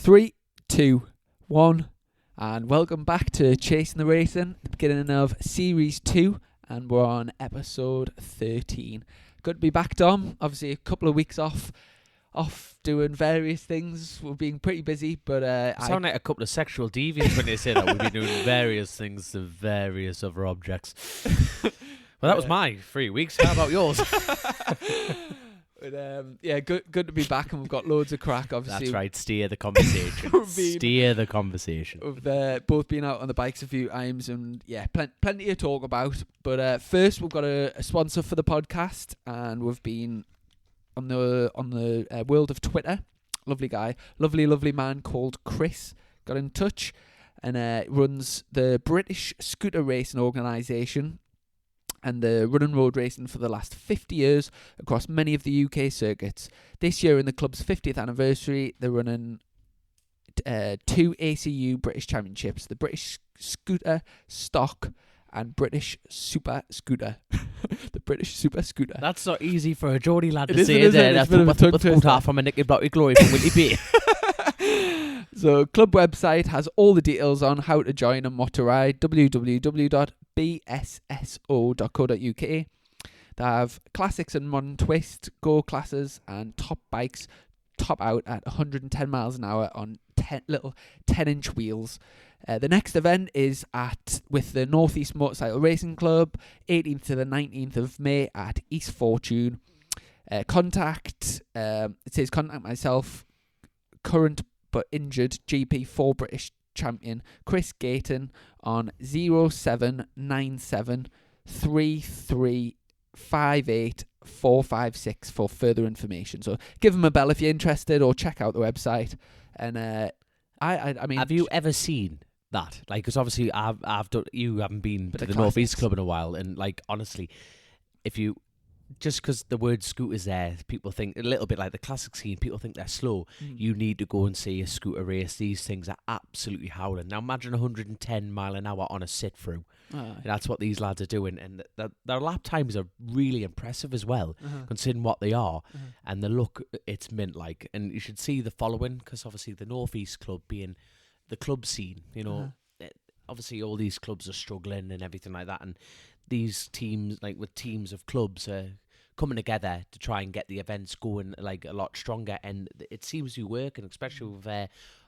3, 2, 1, and welcome back to Chasing the Racing, the beginning of Series 2, and we're on episode 13. Good to be back, Dom. Obviously, a couple of weeks off doing various things. We're being pretty busy, but sound like a couple of sexual deviants when they say that. We've been doing various things to various other objects. Well, that was my 3 weeks. How about yours? But, good to be back, and we've got loads of crack. Obviously, that's right. Steer the conversation. Steer the conversation. We've both been out on the bikes a few times, and plenty to talk about. But first, we've got a sponsor for the podcast, and we've been on the world of Twitter. Lovely guy, lovely man called Chris got in touch, and runs the British Scooter Racing Organisation and the run and road racing for the last 50 years across many of the UK circuits. This year, in the club's 50th anniversary, they're running 2 ACU British Championships, the British Scooter Stock and British Super Scooter. The British Super Scooter. That's not easy for a Geordie lad to say, is it? That's what's pulled off from a Nicky Blocky Glory from Willie B. So, club website has all the details on how to join and what to ride. www.bsso.co.uk. They have classics and modern twist, go classes, and top bikes top out at 110 miles an hour on little 10-inch wheels. The next event is with the North East Motorcycle Racing Club, 18th to the 19th of May at East Fortune. It says contact myself, current but injured GP4 British champion Chris Gayton on 0797 3358 456 for further information. So give them a bell if you're interested, or check out the website. And I mean, have you ever seen that? Like, because obviously I've done. You haven't been to the North East Club in a while, and like honestly, if you. Just because the word scooter's there, people think, a little bit like the classic scene, people think they're slow. You need to go and see a scooter race. These things are absolutely howling. Now imagine 110 mile an hour on a sit-through. That's what these lads are doing. And their lap times are really impressive as well, considering what they are. And the look, it's mint like. And you should see the following, because obviously the North East Club being the club scene, you know, obviously all these clubs are struggling and everything like that. And these teams, like with teams of clubs, are coming together to try and get the events going like a lot stronger, and it seems to be working, especially with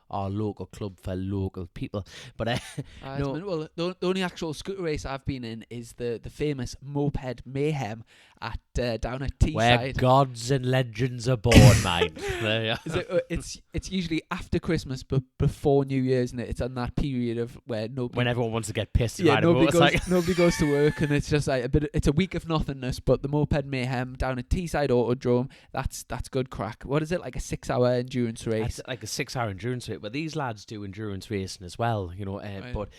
our local club for local people. But well, the only actual scooter race I've been in is the famous Moped Mayhem at down at Teesside. Where gods and legends are born, mate. It's usually after Christmas but before New Year's, and it's on that period of when everyone wants to get pissed. Nobody goes to work, and it's just like it's a week of nothingness. But the Moped Mayhem down at Teesside Autodrome, that's good crack. What is it, like a 6-hour endurance race? It's like a 6-hour endurance race. But these lads do endurance racing as well, you know. But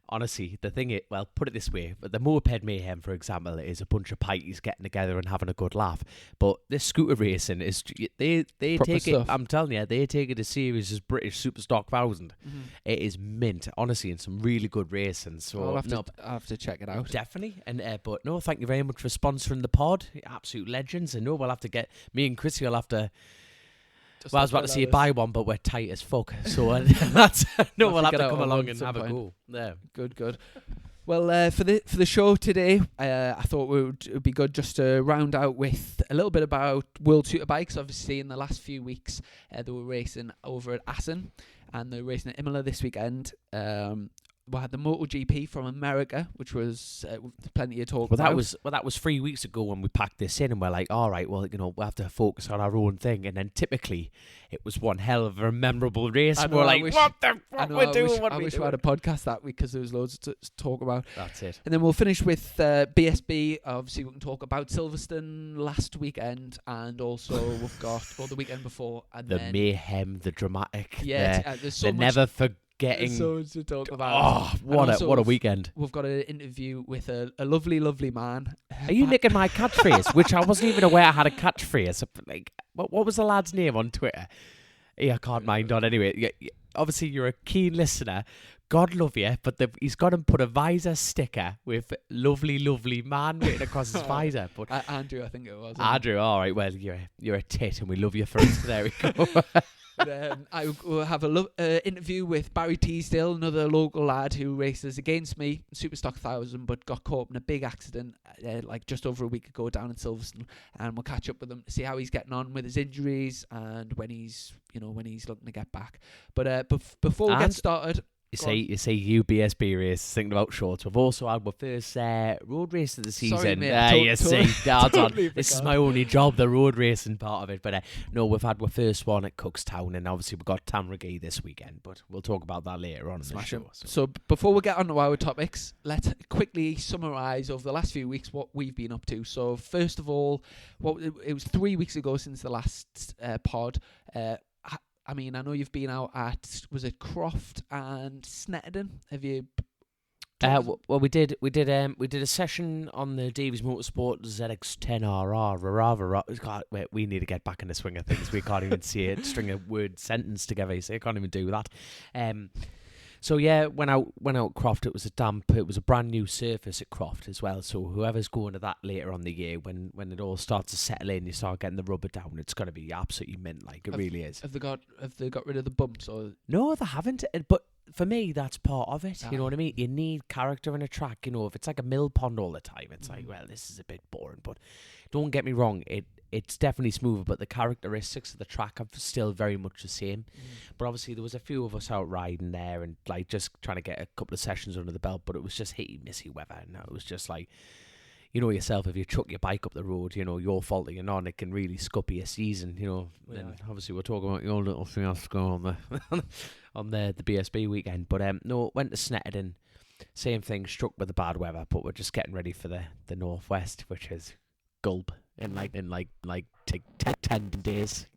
honestly, the thing is, well, put it this way: but the Moped Mayhem, for example, is a bunch of pikes getting together and having a good laugh. But this scooter racing is they proper take stuff. it. I'm telling you, they take it as serious as British Superstock 1000. It is mint, honestly, and some really good racing. So I'll have to check it out. Definitely. And but no, thank you very much for sponsoring the pod. Absolute legends. And no, we'll have to get me and Chrissy. Will have to. I was about to say buy one, but we're tight as fuck. So that's no, we'll have to come along and have a go. Yeah, good. Well, for the show today, I thought it would be good just to round out with a little bit about World Superbikes. Obviously, in the last few weeks, they were racing over at Assen, and they're racing at Imola this weekend. We had the MotoGP from America, which was plenty of talk about. That was 3 weeks ago when we packed this in, and we're like, all right, well, you know, we'll have to focus on our own thing. And then typically, it was one hell of a memorable race. We're like, what the fuck we're doing? I wish we had a podcast that week, because there was loads to talk about. That's it. And then we'll finish with BSB. Obviously, we can talk about Silverstone last weekend, and also we've got the weekend before. And the then mayhem, the dramatic. Yeah, there's so much. Never forget. There's so much to talk about. Oh, what a weekend. We've got an interview with a lovely man. Are you nicking my catchphrase? Which I wasn't even aware I had a catchphrase. Like, what was the lad's name on Twitter? Yeah, I can't mind on anyway. Obviously, you're a keen listener. God love you, but he's got him put a visor sticker with lovely, lovely man written across his visor. But Andrew, I think it was. Andrew, all right, well, you're a tit, and we love you for it. There we go. But, I will have a interview with Barry Teasdale, another local lad who races against me in Superstock 1000, but got caught up in a big accident like just over a week ago down in Silverstone, and we'll catch up with him to see how he's getting on with his injuries and when he's looking to get back. But before we get started. You see, WSBK race, thinking about shorts. We've also had our first road race of the season. Sorry, mate, This is my only job, the road racing part of it. But no, we've had our first one at Cookstown, and obviously we've got Tamragee this weekend. But we'll talk about that later on in the show. So before we get on to our topics, let's quickly summarise over the last few weeks what we've been up to. So first of all, it was 3 weeks ago since the last pod. I mean, I know you've been out at, was it Croft and Snetterton? Have you? Well, we did a session on the Davies Motorsport ZX10RR. God, wait, we need to get back in the swing of things. We can't even see it string a word sentence together. So I can't even do that. So yeah, went out Croft. It was a brand new surface at Croft as well. So whoever's going to that later on the year, when it all starts to settle in, you start getting the rubber down. It's going to be absolutely mint, like it really is. Have they got rid of the bumps or? No, they haven't. But for me, that's part of it. Aye. You know what I mean? You need character in a track. You know, if it's like a mill pond all the time, it's like, well, this is a bit boring. But don't get me wrong, it's definitely smoother, but the characteristics of the track are still very much the same. But obviously there was a few of us out riding there and like just trying to get a couple of sessions under the belt, but it was just hitty missy weather, and it was just like, you know yourself, if you chuck your bike up the road, you know, your fault that you're not, it can really scupper your season, you know. Yeah. And obviously we're talking about your little thing that's going on on the BSB weekend. But no, went to Snetterton, same thing, struck with the bad weather, but we're just getting ready for the northwest, which is gulp in 10 days.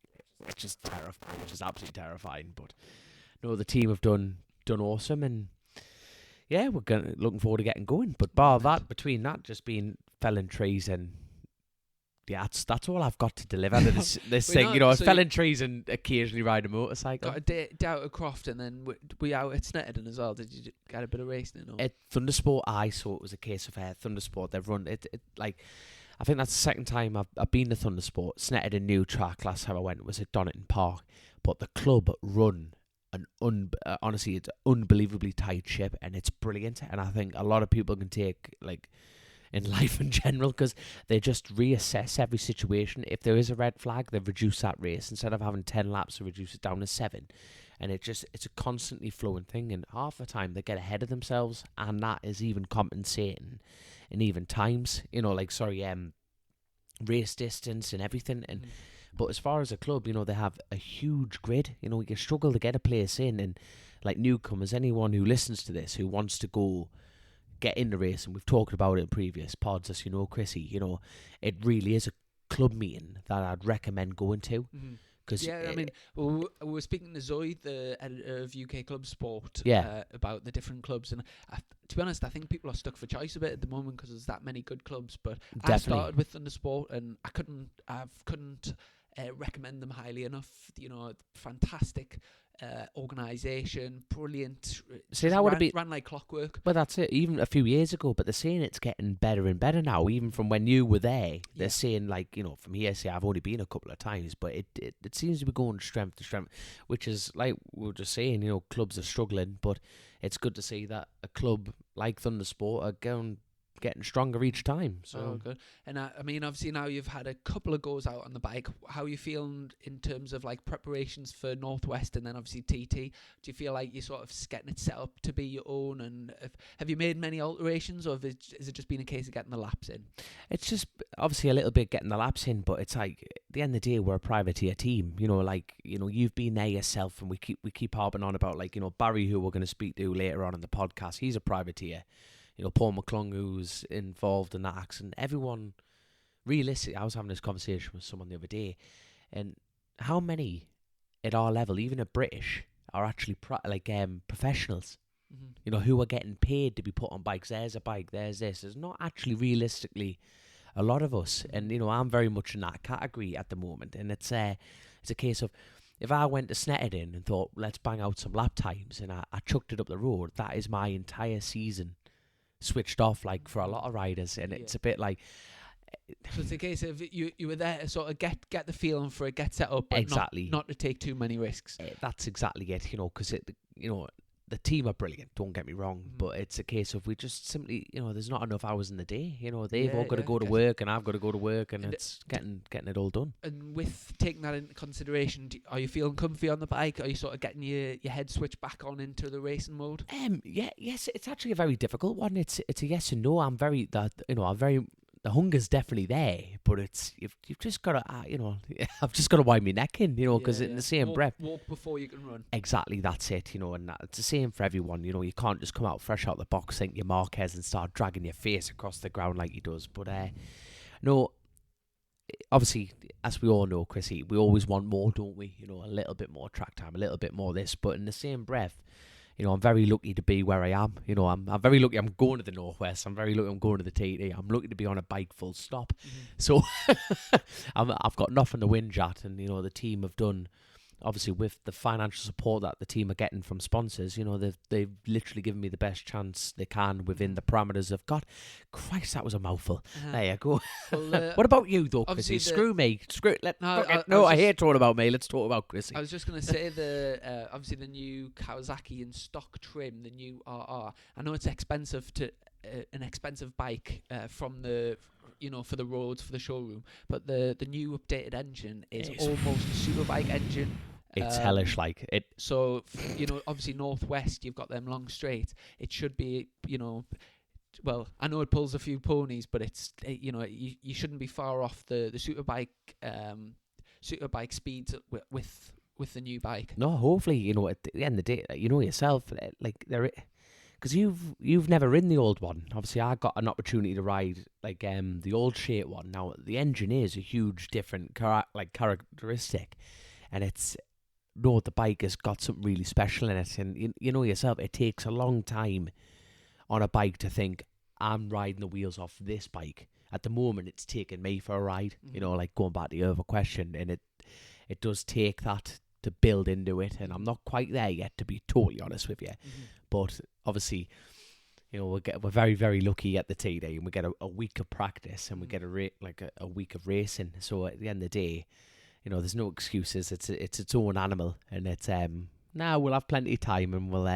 It's just terrifying. It's just absolutely terrifying. But no, the team have done awesome, and yeah, we're looking forward to getting going. But between that, just being felling trees, and yeah, that's all I've got to deliver to this thing. You know, so felling trees and occasionally ride a motorcycle. Got a day out at Croft, and then we out at Snetterton as well. Did you get a bit of racing? Or? At Thundersport, I saw it was a case of Thundersport. They've run it like. I think that's the second time I've been to Thundersport. Snetterton new track. Last time I went was at Donington Park. But the club run honestly, it's an unbelievably tight ship, and it's brilliant. And I think a lot of people can take, like, in life in general, because they just reassess every situation. If there is a red flag, they reduce that race. Instead of having 10 laps, they reduce it down to 7. And it's a constantly flowing thing. And half the time they get ahead of themselves, and that is even compensating in even times. You know, like, race distance and everything. And but as far as a club, you know, they have a huge grid. You know, you struggle to get a place in. And like newcomers, anyone who listens to this who wants to go get in the race, and we've talked about it in previous pods, as you know, Chrissy, you know, it really is a club meeting that I'd recommend going to. Cause I mean, we were speaking to Zoe, the editor of UK Club Sport, about the different clubs, and to be honest, I think people are stuck for choice a bit at the moment because there's that many good clubs. But definitely. I started with Thundersport, and I couldn't recommend them highly enough. You know, fantastic organisation, brilliant. See, that would have ran like clockwork. Well, that's it. Even a few years ago, but they're saying it's getting better and better now. Even from when you were there, they're saying, like, you know, from here, say I've only been a couple of times, but it seems to be going strength to strength, which is like we were just saying. You know, clubs are struggling, but it's good to see that a club like Thundersport are getting stronger each time. So good. And I mean, obviously now you've had a couple of goes out on the bike. How are you feeling in terms of like preparations for Northwest and then obviously TT? Do you feel like you're sort of getting it set up to be your own? And have you made many alterations, or has it just been a case of getting the laps in? It's just obviously a little bit getting the laps in, but it's like at the end of the day, we're a privateer team. You know, like, you know, you've been there yourself, and we keep harping on about, like, you know, Barry, who we're going to speak to later on in the podcast. He's a privateer. You know, Paul McClung, who's involved in that accident. Everyone, realistically, I was having this conversation with someone the other day, and how many at our level, even at British, are actually professionals? You know, who are getting paid to be put on bikes. There's a bike, there's this. There's not actually realistically a lot of us, and you know, I'm very much in that category at the moment. And it's a case of, if I went to Snetterton and thought, let's bang out some lap times, and I chucked it up the road, that is my entire season switched off, like, for a lot of riders. And it's a bit like... So it's a case of you were there to sort of get the feeling for it, get set up, but exactly. not to take too many risks. That's exactly it, because the team are brilliant, don't get me wrong, but it's a case of we just simply, there's not enough hours in the day. They've all got to go to work, and I've got to go to work, and it's getting it all done. And with taking that into consideration, are you feeling comfy on the bike? Are you sort of getting your head switched back on into the racing mode? Yes, it's actually a very difficult one. It's a yes and no. I'm very the hunger's definitely there, but it's you've just got to I've just got to wind my neck in, because in the same breath, walk before you can run. Exactly, that's it, and it's the same for everyone. You can't just come out fresh out the box, think your Marquez, and start dragging your face across the ground like he does. But no, obviously, as we all know, Chrissy, we always want more, don't we? A little bit more track time, a little bit more this, but in the same breath, I'm very lucky to be where I am. I'm very lucky I'm going to the Northwest. I'm very lucky I'm going to the TT. I'm lucky to be on a bike full stop. So I've got nothing to whinge at. And, the team have done, obviously, with the financial support that the team are getting from sponsors, they've literally given me the best chance they can within the parameters of... God, Christ, that was a mouthful. There you go. Well, what about you, though, Chrissy? Screw me. I hate talking about me. Let's talk about Chrissy. I was just going to say, obviously, the new Kawasaki in stock trim, the new RR. I know it's expensive an expensive bike from the... for the roads, for the showroom, but the new updated engine is almost a superbike engine. It's hellish, like it. So, obviously Northwest, you've got them long straight. It should be, well, I know it pulls a few ponies, but it's, you shouldn't be far off the superbike speeds with the new bike. No, hopefully, at the end of the day, yourself, like there. Because you've never ridden the old one. Obviously, I got an opportunity to ride the old shit one. Now, the engine is a huge different characteristic, and the bike has got something really special in it. And you know yourself, it takes a long time on a bike to think, I'm riding the wheels off this bike. At the moment, it's taking me for a ride. Like going back to your other question, and it does take that to build into it, and I'm not quite there yet, to be totally honest with you. But obviously, we're very, very lucky at the TD, and we get a week of practice, and we get a week of racing. So at the end of the day, there's no excuses. It's its own animal, and it's we'll have plenty of time, and we'll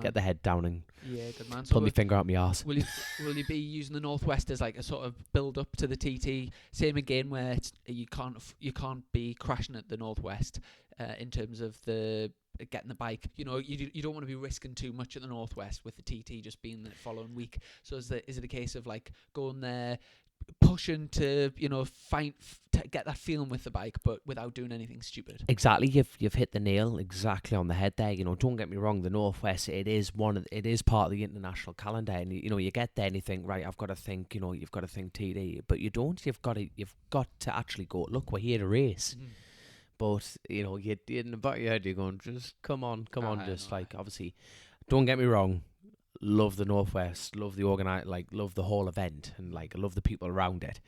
get the head down and good man. pull my finger out my arse. Will you be using the Northwest as like a sort of build up to the TT? Same again, where you can't be crashing at the Northwest in terms of the getting the bike. You don't want to be risking too much at the Northwest with the TT just being the following week. So is it a case of like going there, pushing to get that feeling with the bike, but without doing anything stupid? Exactly, you've hit the nail exactly on the head there. Don't get me wrong, the Northwest, it is part of the international calendar, and you get there and you think, right, I've got to think, you've got to think TD, but you don't. You've got to actually go, look, we're here to race. But you're in the back of your head, you're going, just come on, just obviously, don't get me wrong, love the Northwest, love the love the whole event, and I love the people around it.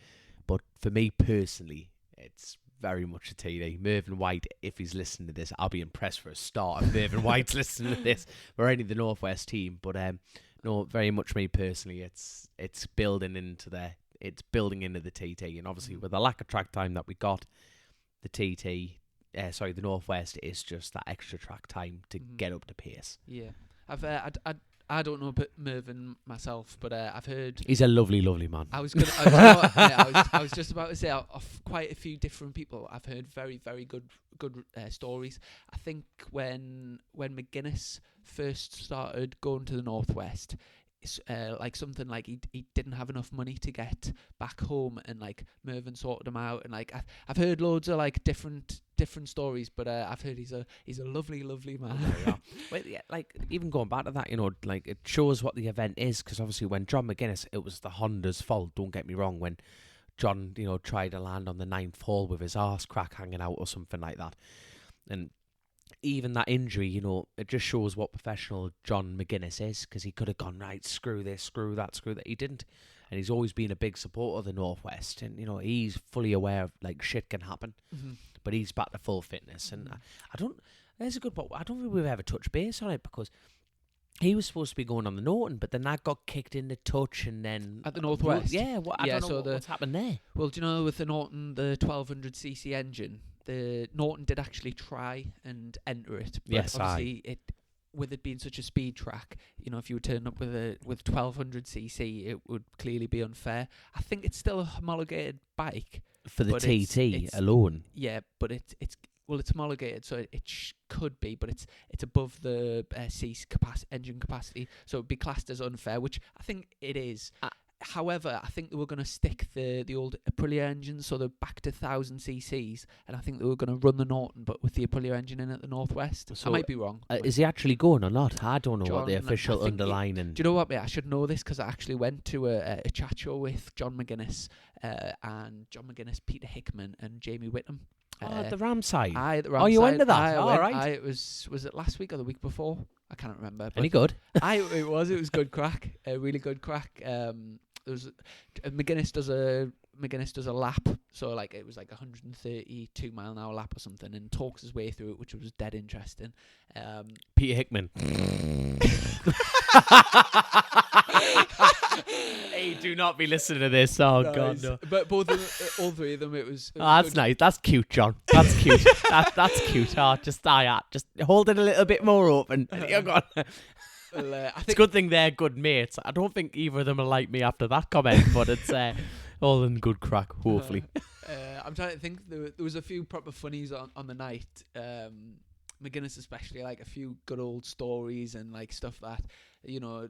But for me personally, it's very much a TD. Mervyn White, if he's listening to this, I'll be impressed for a start if Mervyn White's listening to this. We're only the Northwest team, but no, very much me personally, it's building into the TT, and obviously with the lack of track time that we got, the Northwest is just that extra track time to get up to pace. Yeah, I don't know Mervyn myself, but I've heard he's a lovely, lovely man. I was just about to say, of quite a few different people, I've heard very, very good stories. I think when McGuinness first started going to the Northwest, something like he didn't have enough money to get back home, and Mervyn sorted him out, and I've heard loads of different stories, but I've heard he's a lovely man. Well, yeah, even going back to that, it shows what the event is, because obviously when John McGuinness, it was the Honda's fault, don't get me wrong, when John tried to land on the 9th hole with his arse crack hanging out or something like that, and even that injury, it just shows what professional John McGuinness is, because he could have gone, right, screw this, screw that, screw that. He didn't. And he's always been a big supporter of the Northwest. And, he's fully aware of, shit can happen. but he's back to full fitness. And I don't. There's a good point. I don't think we've ever touched base on it because he was supposed to be going on the Norton, but then that got kicked into touch, and then at the Northwest. Yeah, I don't know what's happened there. Well, do you know with the Norton, the 1200cc engine, the Norton did actually try and enter it. But yes, obviously with it being such a speed track, you know, if you were turning up with 1200cc, it would clearly be unfair. I think it's still a homologated bike for the TT alone. Yeah, but it's homologated, so it could be, but it's above the engine capacity, so it'd be classed as unfair, which I think it is. However, I think they were going to stick the old Aprilia engines, so they're back to 1000 cc's, and I think they were going to run the Norton, but with the Aprilia engine in at the Northwest. So I might be wrong. Is he actually going or not? I don't know what the official underlining. Do you know what, mate? I should know this because I actually went to a chat show with John McGuinness, Peter Hickman, and Jamie Whittam. At the Ram side. At the Ram side. Oh, you went to that? All right. It was it last week or the week before? I can't remember. Any good? It was good crack. Really good crack. There was McGuinness does a lap, so like it was like 132 mile an hour lap or something, and talks his way through it, which was dead interesting. Peter Hickman. Hey, do not be listening to this. Oh no, God, no. But both of them, all three of them, it was that's nice. That's cute, John. That's cute. That's cute. Just hold it a little bit more open. You're gone. Well, I think it's a good thing they're good mates. I don't think either of them will like me after that comment, but it's all in good crack, hopefully. I'm trying to think. There was a few proper funnies on the night. McGuinness especially, like a few good old stories and like stuff that, you know,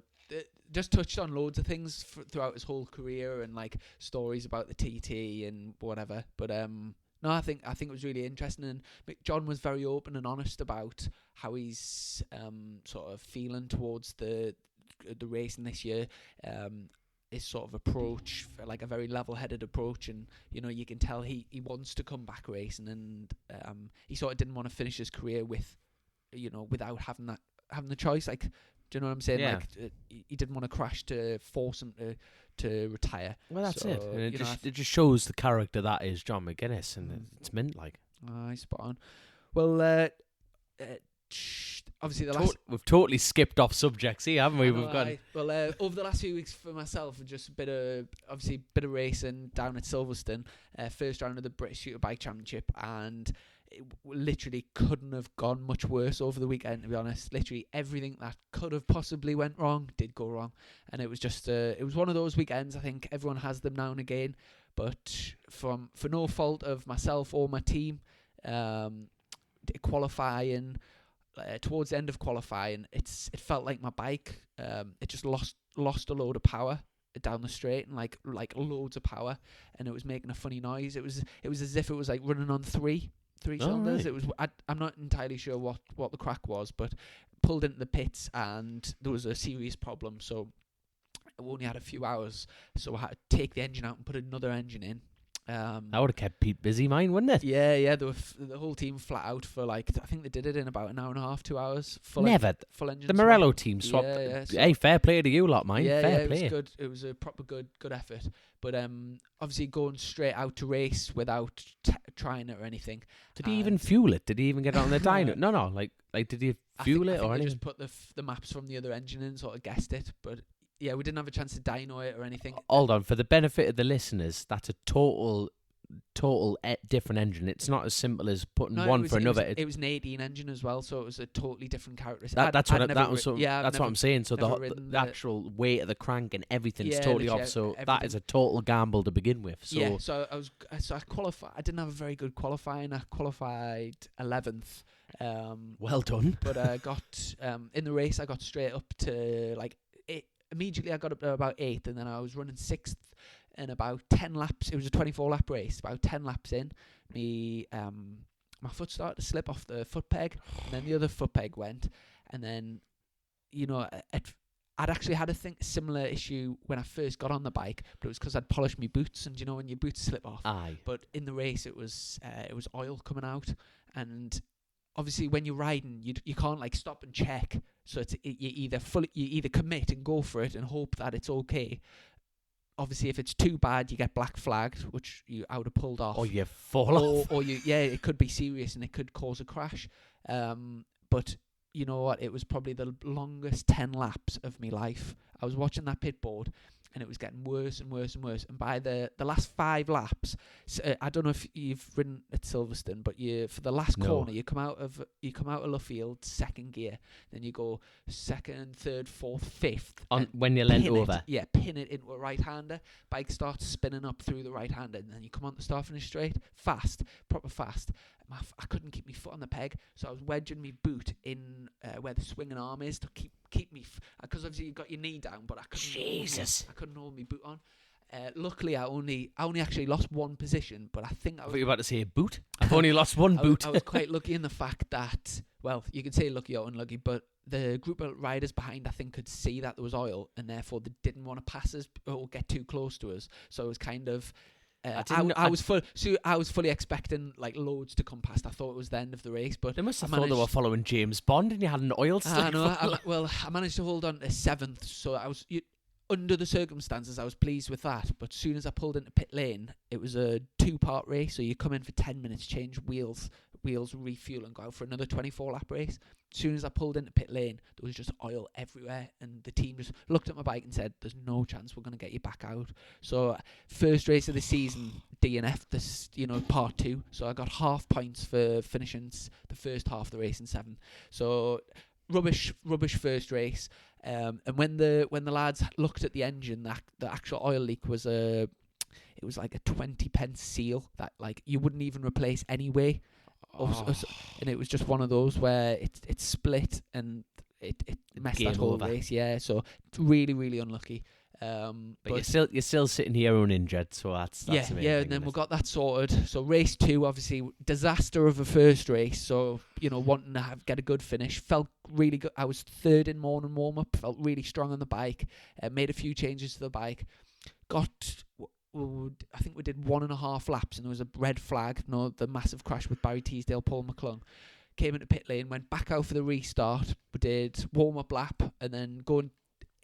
just touched on loads of things throughout his whole career and like stories about the TT and whatever. But no, I think it was really interesting, and John was very open and honest about how he's sort of feeling towards the racing this year. His sort of approach, like a very level-headed approach, and you know you can tell he wants to come back racing, and he sort of didn't want to finish his career without having the choice. Like, do you know what I'm saying? Yeah. Like he didn't want to crash to force him to retire. Well, that's it. And it just shows the character that is John McGuinness, and it's mint like. Spot on. Well, obviously we've totally skipped off subjects here, haven't we? Over the last few weeks for myself, just a bit of racing down at Silverstone, first round of the British Superbike Championship, and it literally couldn't have gone much worse over the weekend, to be honest. Literally everything that could have possibly went wrong did go wrong, and it was just it was one of those weekends. I think everyone has them now and again, but for no fault of myself or my team, qualifying. Towards the end of qualifying, it felt like my bike, it just lost a load of power down the straight, and like loads of power, and it was making a funny noise. It was as if it was like running on three cylinders. Right. It was. I'm not entirely sure what the crack was, but pulled into the pits and there was a serious problem. So I only had a few hours, so I had to take the engine out and put another engine in. That would have kept Pete busy, mine, wouldn't it? Yeah. The whole team flat out for I think they did it in about an hour and a half, 2 hours. Full engine. The Morello team swapped. Yeah, hey, fair play to you lot, mine. Fair play. It was good. It was a proper good effort. But obviously going straight out to race without trying it or anything. Did he even fuel it? Did he even get it on the dyno? No. Like did he fuel it or anything? I just put the maps from the other engine in, sort of guessed it, but. Yeah, we didn't have a chance to dyno it or anything. Hold on, for the benefit of the listeners, that's a total different engine. It's not as simple as putting one for another. It was an 18 engine as well, so it was a totally different characteristic. That's what I'm saying. So the actual weight of the crank and everything's totally off. So that is a total gamble to begin with. So yeah, so I qualified. I didn't have a very good qualifying. I qualified 11th. Well done. But I got in the race. I got straight up to immediately I got up to about 8th, and then I was running 6th in about 10 laps. It was a 24-lap race. About 10 laps in, my foot started to slip off the foot peg, and then the other foot peg went. And then, I'd actually had a similar issue when I first got on the bike, but it was because I'd polished my boots, and when your boots slip off. Aye. But in the race, it was oil coming out, and obviously when you're riding, you can't like stop and check. So you either commit and go for it and hope that it's okay, obviously, if it's too bad, you get black flagged, which I would have pulled off. Or you fall off. Or it could be serious and it could cause a crash. But you know what? It was probably the longest 10 laps of my life. I was watching that pit board, and it was getting worse and worse and worse. And by the last 5 laps, I don't know if you've ridden at Silverstone, but for the last corner, you come out of Love Field, second gear, then you go second, third, fourth, fifth. When you're leant over. Pin it into a right-hander. Bike starts spinning up through the right-hander, and then you come on the start-finish straight, proper fast. I couldn't keep my foot on the peg, so I was wedging my boot in where the swinging arm is to keep me, because obviously you've got your knee down, but I couldn't hold my boot on. Luckily, I only actually lost one position, but I think I thought you were about to say a boot. I've only lost one boot. I was quite lucky in the fact that, well, you can say lucky or unlucky, but the group of riders behind, I think, could see that there was oil, and therefore they didn't want to pass us or get too close to us. So it was kind of. I was fully expecting like loads to come past. I thought it was the end of the race, but they must have thought they were following James Bond, and you had an oil slick. I know. I managed to hold on to 7th, so I was under the circumstances. I was pleased with that. But as soon as I pulled into pit lane, it was a 2-part race. So you come in for 10 minutes, change wheels, refuel, and go out for another 24-lap race. As soon as I pulled into pit lane, there was just oil everywhere, and the team just looked at my bike and said, "There's no chance we're going to get you back out." So first race of the season, DNF, this part 2. So I got half points for finishing the first half of the race in 7th. So rubbish first race. And when the lads looked at the engine, the actual oil leak was it was like a 20p seal that like you wouldn't even replace anyway. And it was just one of those where it split and it messed that whole race. Yeah, so really, really unlucky. But you're still sitting here uninjured, so that's the main thing, and then we got that sorted. So race 2, obviously disaster of a first race. So wanting to get a good finish, felt really good. I was 3rd in morning warm up, felt really strong on the bike. Made a few changes to the bike. I think we did 1.5 laps, and there was a red flag. The massive crash with Barry Teasdale, Paul McClung. Came into pit lane, went back out for the restart. We did warm-up lap, and then going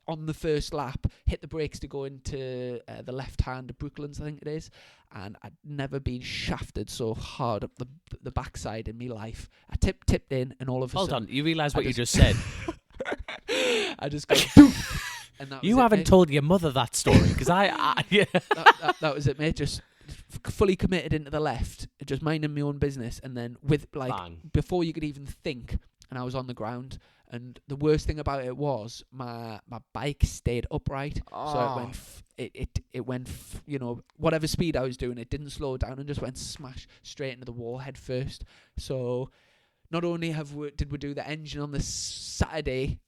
on the first lap, hit the brakes to go into the left hand of Brooklands, I think it is. And I'd never been shafted so hard up the backside in my life. I tipped in, and all of a sudden... Hold on, you realise what you just said? I just got... And you haven't told your mother that story, because that was it, mate. Just fully committed into the left, just minding my own business, and then with Bang. Before you could even think, and I was on the ground. And the worst thing about it was my bike stayed upright, so it went whatever speed I was doing, it didn't slow down and just went smash straight into the wall head first. So not only did we do the engine on the Saturday.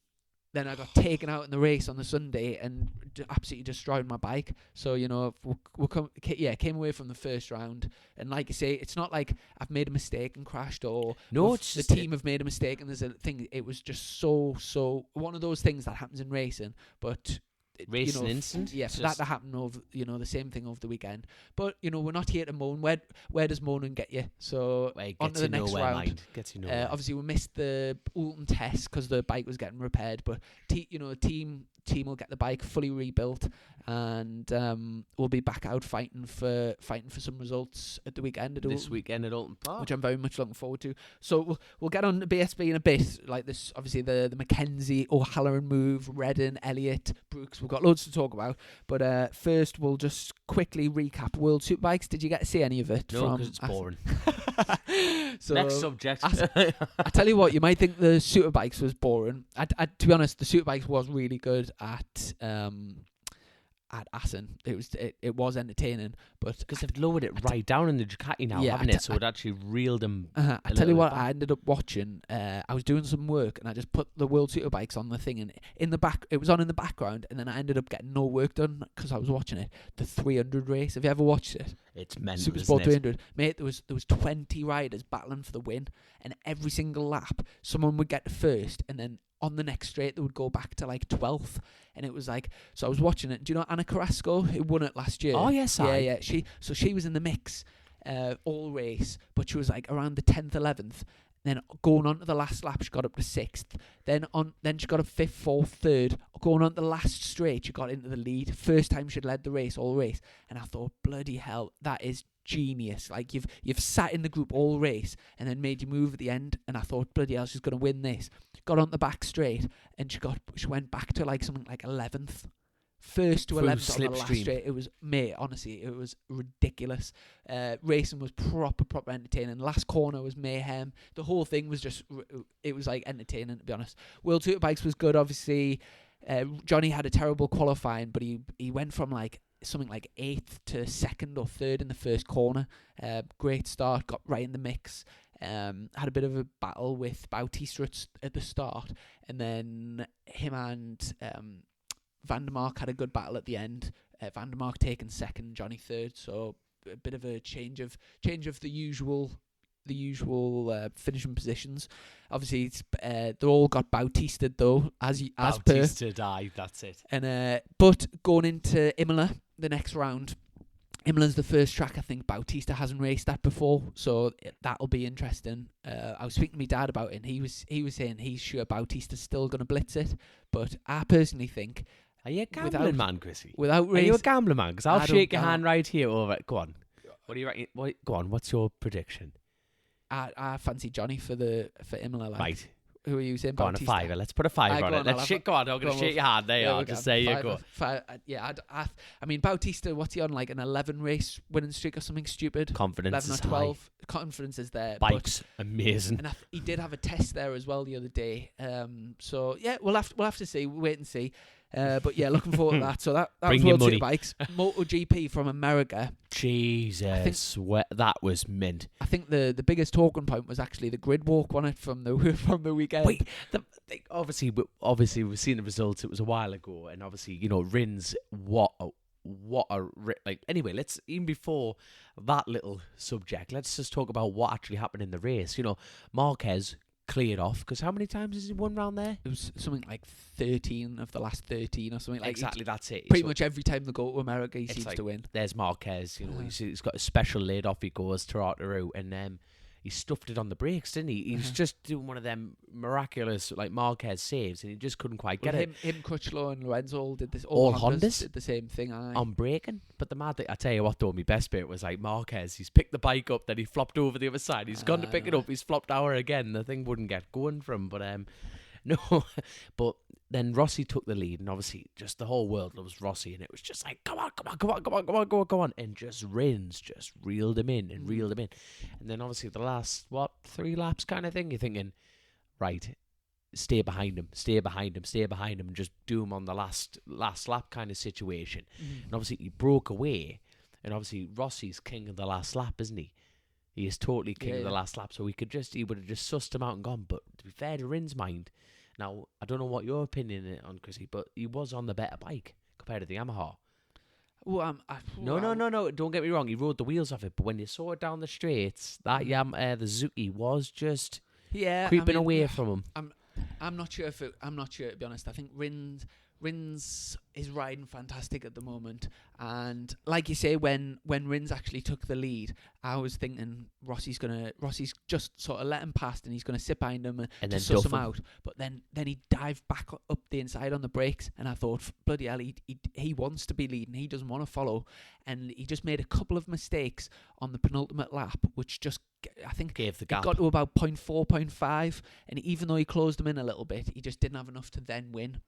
Then I got taken out in the race on the Sunday and absolutely destroyed my bike. So, came away from the first round. And like I say, it's not like I've made a mistake and crashed, or the team have made a mistake and there's a thing. It was just so one of those things that happens in racing. But racing instant. Yeah, for that to happen over, the same thing over the weekend. But we're not here to moan. Where does moaning get you? So on to the next round. Obviously, we missed the Oulton test because the bike was getting repaired. But team will get the bike fully rebuilt, and we'll be back out fighting for some results at the weekend. This weekend at Oulton Park, which I'm very much looking forward to. So we'll get on to BSB in a bit. Like this, obviously the MacKenzie, O'Halloran move, Redden, Elliott, Brooks. We've got loads to talk about. But first, we'll just quickly recap World Superbikes. Did you get to see any of it? No, because it's boring. So, next subject. I tell you what, you might think the Superbikes was boring. To be honest, the Superbikes was really good at Assen. It was entertaining, but because they've lowered it right down in the Ducati now, haven't it? So it actually reeled them. I tell you what, I ended up watching. I was doing some work and I just put the World Superbikes on the thing, and in the back, it was on in the background, and then I ended up getting no work done because I was watching it. The 300 race. Have you ever watched it? It's mental. Super Sport 300, mate. There was 20 riders battling for the win, and every single lap, someone would get to first, and then on the next straight they would go back to like 12th, and it was like, so I was watching it. Do you know Anna Carrasco, who won it last year? Oh yes, yeah. She was in the mix all race, but she was like around the 10th, 11th. Then going on to the last lap, she got up to 6th. Then she got up 5th, 4th, 3rd. Going on to the last straight, she got into the lead. First time she'd led the race, all race. And I thought, bloody hell, that is genius. Like, you've sat in the group all race and then made you move at the end. And I thought, bloody hell, she's going to win this. Got on the back straight and she went back to like something like 11th. First to 11th on the last straight. It was, mate, honestly, it was ridiculous. Racing was proper entertaining. Last corner was mayhem. The whole thing was just, it was like entertaining, to be honest. World Superbikes was good, obviously. Johnny had a terrible qualifying, but he went from like something like 8th to 2nd or 3rd in the first corner. Great start, got right in the mix. Had a bit of a battle with Bautista at the start, and then him and Van der Mark had a good battle at the end. Van der Mark taking 2nd, Johnny 3rd, so a bit of a change of the usual finishing positions. Obviously, it's, they all got Bautista though, as Bautista died. That's it. And but going into Imola, the next round, Imola's the first track I think Bautista hasn't raced at before, so that'll be interesting. I was speaking to my dad about it, and he was saying he's sure Bautista's still going to blitz it, but I personally think. Are you a gambling man, Chrissy? Without Are you a gambling man? Because I'll shake your hand right here over it. Go on. What do you reckon? Go on. What's your prediction? I fancy Johnny for Imola. Like. Right. Who are you saying? Go Bautista? on, a 5. Let's put a 5 on it. Go on. I'm going to shake your hand. There you are. Just there you go. I mean, Bautista, what's he on? Like an 11 race winning streak or something stupid? Confidence 11 is or 12. high. Confidence is there. Bike's amazing. And he did have a test there as well the other day. So yeah, we'll have to see. Wait and see. But yeah, looking forward to that. So that was World Superbikes. MotoGP from America. Jesus, that was mint. I think the biggest talking point was actually the grid walk on it from the weekend. Wait, obviously we've seen the results. It was a while ago, and obviously Rins, anyway, let's, even before that little subject, let's just talk about what actually happened in the race. Marquez cleared off, because how many times has he won round there? It was something like 13 of the last 13 or something like. Exactly, that's it. Pretty much every time they go to America, he seems to win. There's Marquez, he's got a special lid, off he goes, Tartaru, and he stuffed it on the brakes, didn't he? He was just doing one of them miraculous, like, Marquez saves, and he just couldn't quite get it. Him, Crutchlow and Lorenzo all did this. All Hondas did the same thing. On braking. But the mad thing, I tell you what though, my best bit was like Marquez, he's picked the bike up, then he flopped over the other side. He's gone to pick it up, he's flopped over again. The thing wouldn't get going for him, but no. But then Rossi took the lead, and obviously just the whole world loves Rossi, and it was just like, come on, and just Rins just reeled him in. And then obviously the last 3 laps kind of thing, you're thinking, right, stay behind him, and just do him on the last lap kind of situation. And obviously he broke away, and obviously Rossi's king of the last lap, isn't he? He is totally king of the last lap, so he would have just sussed him out and gone. But to be fair to Rins' mind, now I don't know what your opinion is on Chrissy, but he was on the better bike compared to the Yamaha. No, don't get me wrong, he rode the wheels off it, but when you saw it down the straights, that the Zuki was just creeping away from him. I'm not sure to be honest. I think Rins is riding fantastic at the moment, and like you say, when Rins actually took the lead, I was thinking Rossi's just sort of let him past, and he's gonna sit behind him and just suss him out. But then he dived back up the inside on the brakes, and I thought, bloody hell, he wants to be leading, he doesn't want to follow, and he just made a couple of mistakes on the penultimate lap, which just, I think, gave the gap. He got to about 0.4, 0.5, and even though he closed him in a little bit, he just didn't have enough to then win.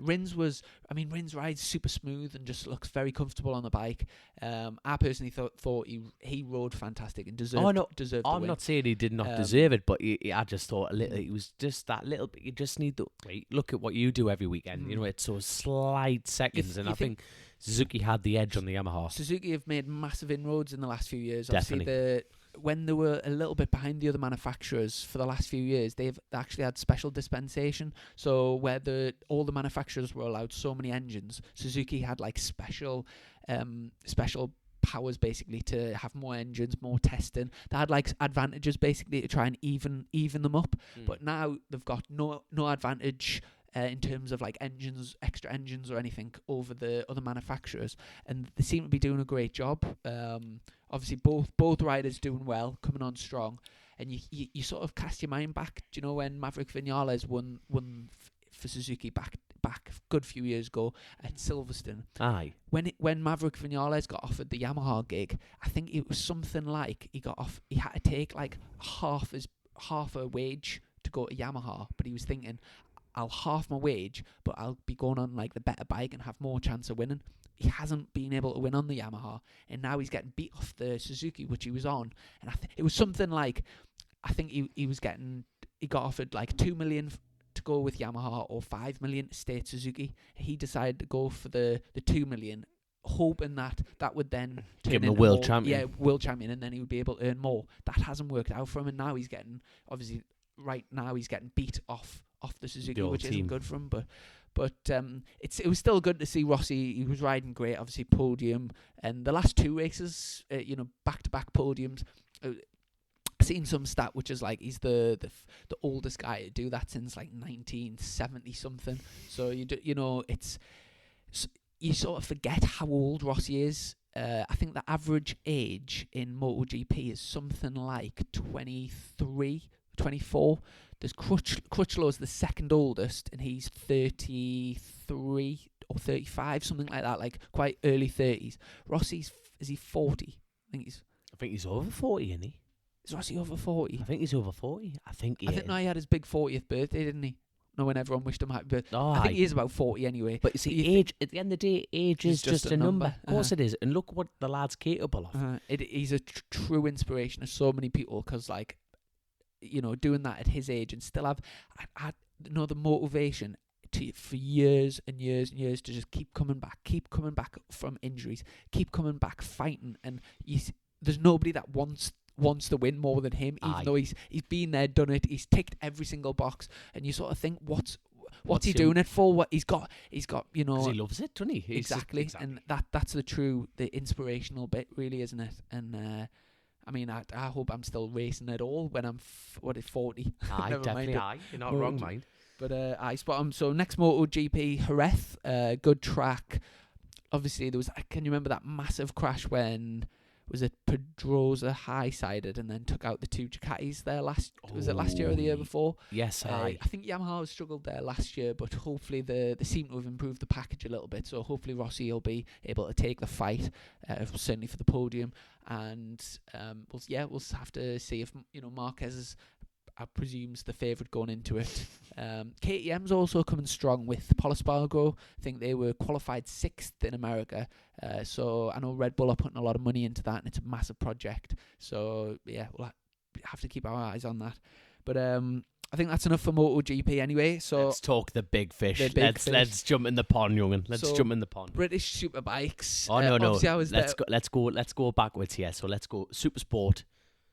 Rins rides super smooth and just looks very comfortable on the bike. I personally thought he rode fantastic and deserved the win. I'm not saying he did not deserve it, but I just thought it was just that little bit. You just need to look at what you do every weekend. It's so slight seconds, and I think Suzuki had the edge on the Yamaha. Suzuki have made massive inroads in the last few years. Definitely. Obviously, when they were a little bit behind the other manufacturers for the last few years, they've actually had special dispensation. So where all the manufacturers were allowed so many engines, Suzuki had like special powers basically to have more engines, more testing. They had like advantages basically to try and even them up. But now they've got no advantage in terms of like extra engines or anything over the other manufacturers, and they seem to be doing a great job. Obviously both riders doing well, coming on strong. and you sort of cast your mind back. Do you know when Maverick Vinales won for Suzuki back a good few years ago at Silverstone? Aye. When Maverick Vinales got offered the Yamaha gig, I think it was something like he had to take like half a wage to go to Yamaha, but he was thinking, I'll half my wage, but I'll be going on like the better bike and have more chance of winning. He hasn't been able to win on the Yamaha, and now he's getting beat off the Suzuki, which he was on. And it was something like, I think he got offered like 2 million to go with Yamaha or 5 million to stay at Suzuki. He decided to go for the 2 million, hoping that would then turn give him a into world more, champion. Yeah, world champion, and then he would be able to earn more. That hasn't worked out for him, and now he's getting, obviously right now he's getting beat off the Suzuki, which isn't good for him. But it was still good to see Rossi. He was riding great, obviously podium, and the last 2 races, back-to-back podiums. I've seen some stat which is like he's the oldest guy to do that since like 1970 something. So you sort of forget how old Rossi is. I think the average age in MotoGP is something like 23, 24. There's Crutchlow's the second oldest, and he's 33 or 35, something like that, like quite early 30s. Rossi's, is he 40? I think he's over 40, isn't he? Is Rossi over 40? I think he's over 40. I think he no, he had his big 40th birthday, didn't he? No, when everyone wished him happy birthday. Oh, I think he is about 40 anyway. But you see, age at the end of the day, age is just a number. Of course it is. And look what the lad's capable of. He's a true inspiration to so many people, because, like, doing that at his age and still have, the motivation for years and years and years to just keep coming back from injuries, keep coming back fighting, and there's nobody that wants to win more than him, even though he's been there, done it, he's ticked every single box, and you sort of think, what's he doing it for? What he's got, because he loves it, doesn't he? Exactly. And that's the inspirational bit, really, isn't it? And I mean, I hope I'm still racing at all when I'm 40. Aye, definitely. Aye, you're not wrong, mind. But I spot him. So next MotoGP, Jerez, good track. Obviously, can you remember that massive crash when, was it Pedrosa high-sided and then took out the 2 Ducatis there was it last year or the year before? Yes, I think Yamaha has struggled there last year, but hopefully they seem to have improved the package a little bit, so hopefully Rossi will be able to take the fight, certainly for the podium, and we'll have to see if Marquez is, I presume, the favourite going into it. KTM's also coming strong with Polispargo. I think they were qualified 6th in America. So I know Red Bull are putting a lot of money into that, and it's a massive project. So yeah, we'll have to keep our eyes on that. But I think that's enough for MotoGP anyway. So let's talk the big fish. Let's jump in the pond, young'un. Let's jump in the pond. British Superbikes. Oh no. Let's go backwards here. So let's go Supersport.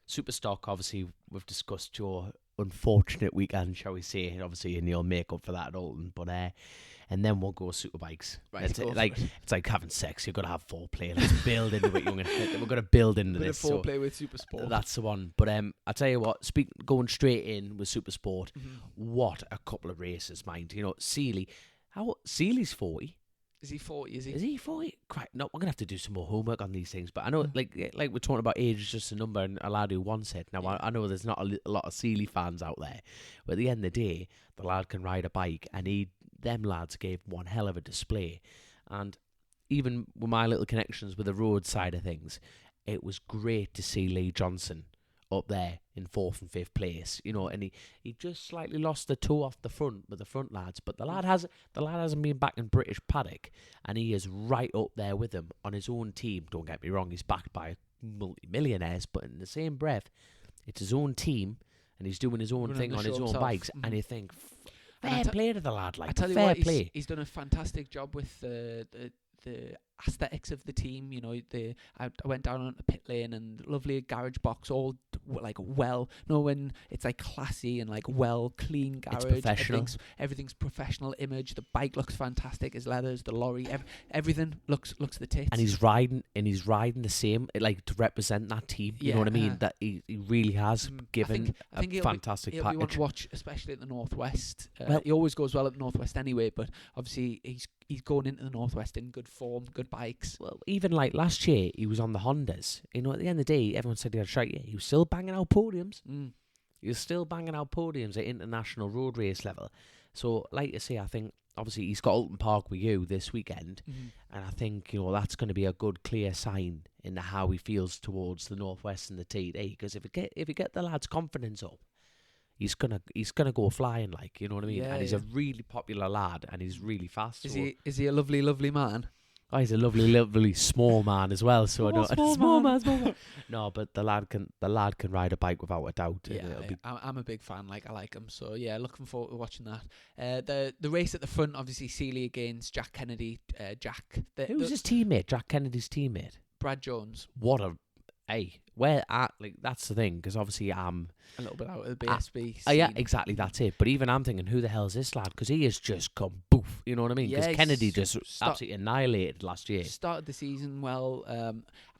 Superstock, obviously, we've discussed your unfortunate weekend, shall we say, obviously, and you'll make up for that at Alton, but and then we'll go Superbikes. Right, it's like having sex. You've got to have foreplay. Let's build into it, young. We're going to build into this. Foreplay with Supersport. That's the one. But I tell you what, going straight in with Supersport, what a couple of races, mind. Seeley's 40. Is he 40? Is he 40? No, we're going to have to do some more homework on these things. But I know, like we're talking about age is just a number, and a lad who once it. Now, I know there's not a lot of Seeley fans out there, but at the end of the day, the lad can ride a bike, and them lads gave one hell of a display. And even with my little connections with the road side of things, it was great to see Lee Johnson up there in 4th and 5th place, and he just slightly lost the toe off the front with the front lads, but the lad hasn't been back in British paddock, and he is right up there with them on his own team. Don't get me wrong, he's backed by multi-millionaires, but in the same breath, it's his own team, and he's doing his own thing on his own bikes, and you think, fair play to the lad, like, fair play. He's done a fantastic job with the aesthetics of the team. I went down on the pit lane, and lovely garage box, all like when it's like classy and like clean garage. It's professional. Everything's professional image. The bike looks fantastic. His leathers, the lorry, everything looks the tits. And he's riding the same, like, to represent that team. You know what I mean? That he really has given a fantastic package. He'll be one to watch, especially at the Northwest. He always goes well at the Northwest anyway, but obviously he's going into the Northwest in good form, good bikes. Well, even like last year, he was on the Hondas. You know, at the end of the day, everyone said he had a strike. He was still banging out podiums. He was still banging out podiums at international road race level. So, like I say, I think obviously he's got Alton Park with you this weekend, and I think that's going to be a good, clear sign into how he feels towards the Northwest and the TD. Because if you get the lad's confidence up, he's gonna go flying, like, you know what I mean. Yeah, and he's a really popular lad, and he's really fast. Is he a lovely, lovely man? Oh, he's a lovely, lovely small man as well. So I know small man. No, but the lad can ride a bike without a doubt. Yeah, I'm a big fan. Like, I like him. So yeah, looking forward to watching that. The race at the front, obviously Seeley against Jack Kennedy. Who's his teammate? Jack Kennedy's teammate. Brad Jones. What a where at, like, that's the thing, because obviously I'm a little bit out of the BSB. Yeah, exactly, that's it. But even I'm thinking, who the hell is this lad? Because he has just come boof, you know what I mean? Because Kennedy just absolutely annihilated last year. Started the season well.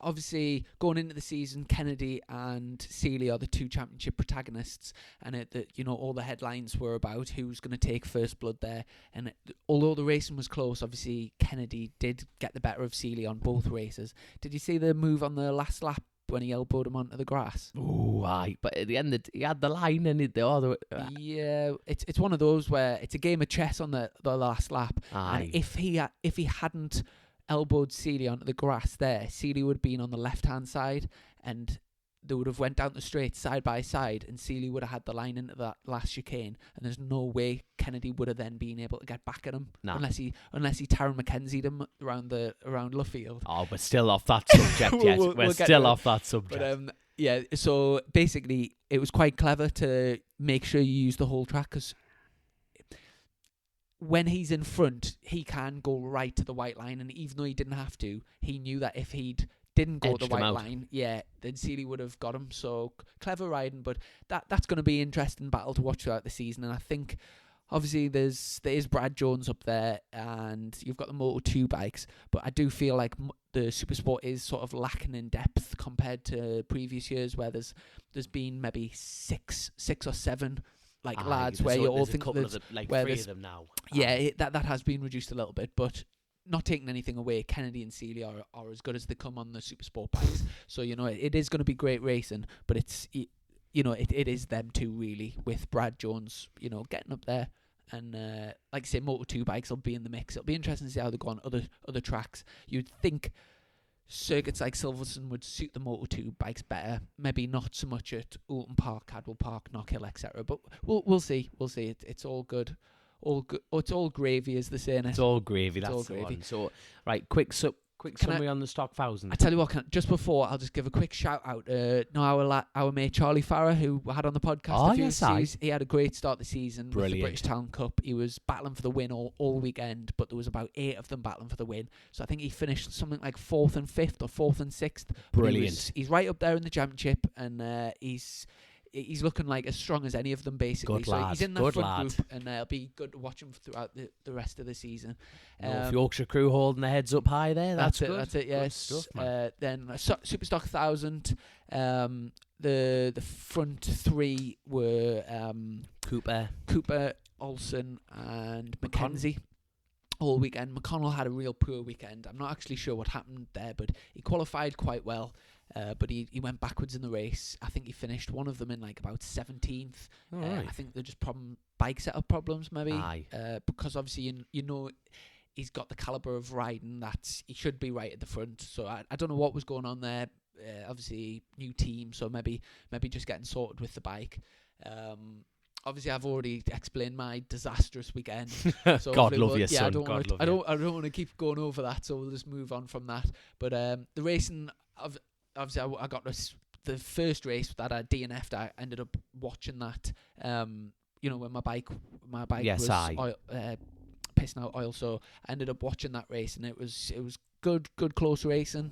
Obviously, going into the season, Kennedy and Seeley are the two championship protagonists, and all the headlines were about who's going to take first blood there. And although the racing was close, obviously Kennedy did get the better of Seeley on both races. Did you see the move on the last lap when he elbowed him onto the grass? Oh, aye. But at the end, he had the line and the other. Yeah, it's one of those where it's a game of chess on the last lap. Aye. And if he hadn't elbowed Seeley onto the grass there, Seeley would have been on the left-hand side, and they would have went down the straight side by side, and Seeley would have had the line into that last chicane, and there's no way Kennedy would have then been able to get back at him, unless he Taron MacKenzie'd him around Luffield. Oh, we're still off that subject. Yes, we're still off that subject. But yeah, so basically it was quite clever to make sure you use the whole track, because when he's in front, he can go right to the white line, and even though he didn't have to, he knew that if he'd didn't go to the white line, then Seeley would have got him. So clever riding, but that's going to be an interesting battle to watch throughout the season. And I think obviously there's Brad Jones up there, and you've got the Moto2 bikes, but I do feel like the Supersport is sort of lacking in depth compared to previous years, where there's been maybe six or seven lads where you all think there's three of them now. Yeah, that has been reduced a little bit, but not taking anything away, Kennedy and Seeley are as good as they come on the Supersport bikes. So, it is going to be great racing, but it is them two really, with Brad Jones, getting up there. And like I say, Moto2 bikes will be in the mix. It'll be interesting to see how they go on other tracks. You'd think circuits like Silverstone would suit the Moto2 bikes better. Maybe not so much at Alton Park, Cadwell Park, Knockhill, etc. But we'll see. It's all good. It's all gravy, as they say. It's all gravy. That's the one. So, right, quick summary on the stock 1000. I tell you what, just before, I'll just give a quick shout out to our mate Charlie Farrer, who we had on the podcast. He had a great start the season. Brilliant. With the British Talent Cup. He was battling for the win all weekend, but there was about 8 of them battling for the win. So I think he finished something like 4th and 5th or 4th and 6th. Brilliant. He's right up there in the championship, and he's looking like as strong as any of them, basically. Good lad. He's in that front group, and it'll be good to watch him throughout the rest of the season. North Yorkshire crew holding their heads up high there. That's good. That's it. Yes. Stuff, then Superstock 1000. The front 3 were Cooper, Olsen, and MacKenzie. All weekend. McConnell had a real poor weekend. I'm not actually sure what happened there, but he qualified quite well. But he went backwards in the race. I think he finished one of them in like about 17th. Right. I think they're just bike setup problems, maybe. Aye. Because obviously he's got the caliber of riding that he should be right at the front. So I don't know what was going on there. Obviously new team, so maybe just getting sorted with the bike. Obviously, I've already explained my disastrous weekend. So God love you, son. I don't want to keep going over that, so we'll just move on from that. But the racing, obviously, I got the first race that I DNF'd. I ended up watching that. When my bike was pissing out oil, so I ended up watching that race, and it was good close racing.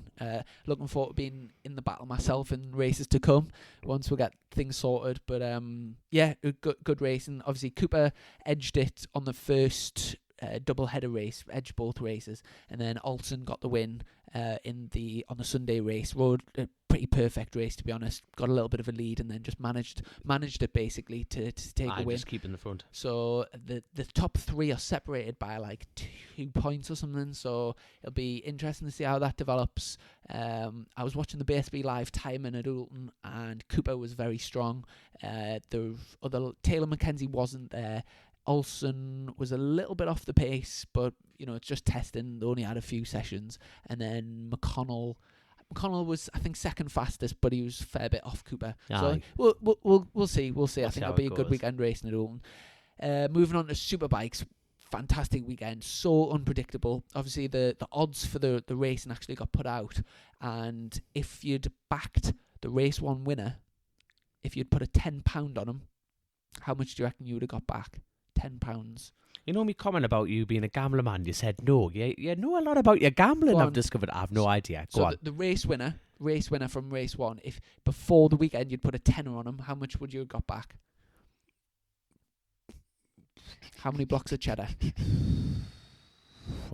Looking forward to being in the battle myself in races to come once we get things sorted. But good racing. Obviously Cooper edged it on the first double header race, edged both races, and then Olsen got the win. on the Sunday race. Rode a pretty perfect race, to be honest. Got a little bit of a lead and then just managed it basically to take a win. Just keep in the front. So the top 3 are separated by like 2 points or something. So it'll be interesting to see how that develops. I was watching the BSB live timing at Oulton, and Cooper was very strong. The other Taylor MacKenzie wasn't there. Olsen was a little bit off the pace, but it's just testing. They only had a few sessions, and then McConnell was, I think, second fastest, but he was a fair bit off Cooper. Aye. So we'll see. I think it'll be a good weekend racing at Oulton. Moving on to Superbikes, fantastic weekend, so unpredictable. Obviously, the odds for the racing actually got put out, and if you'd backed the race 1 winner, if you'd put a £10 on him, how much do you reckon you would have got back? £10. You know me comment about you being a gambler, man. You said no. You know a lot about your gambling. I've discovered. I have no idea. Go on. The race winner from race 1. If before the weekend you'd put a tenner on him, how much would you have got back? How many blocks of cheddar?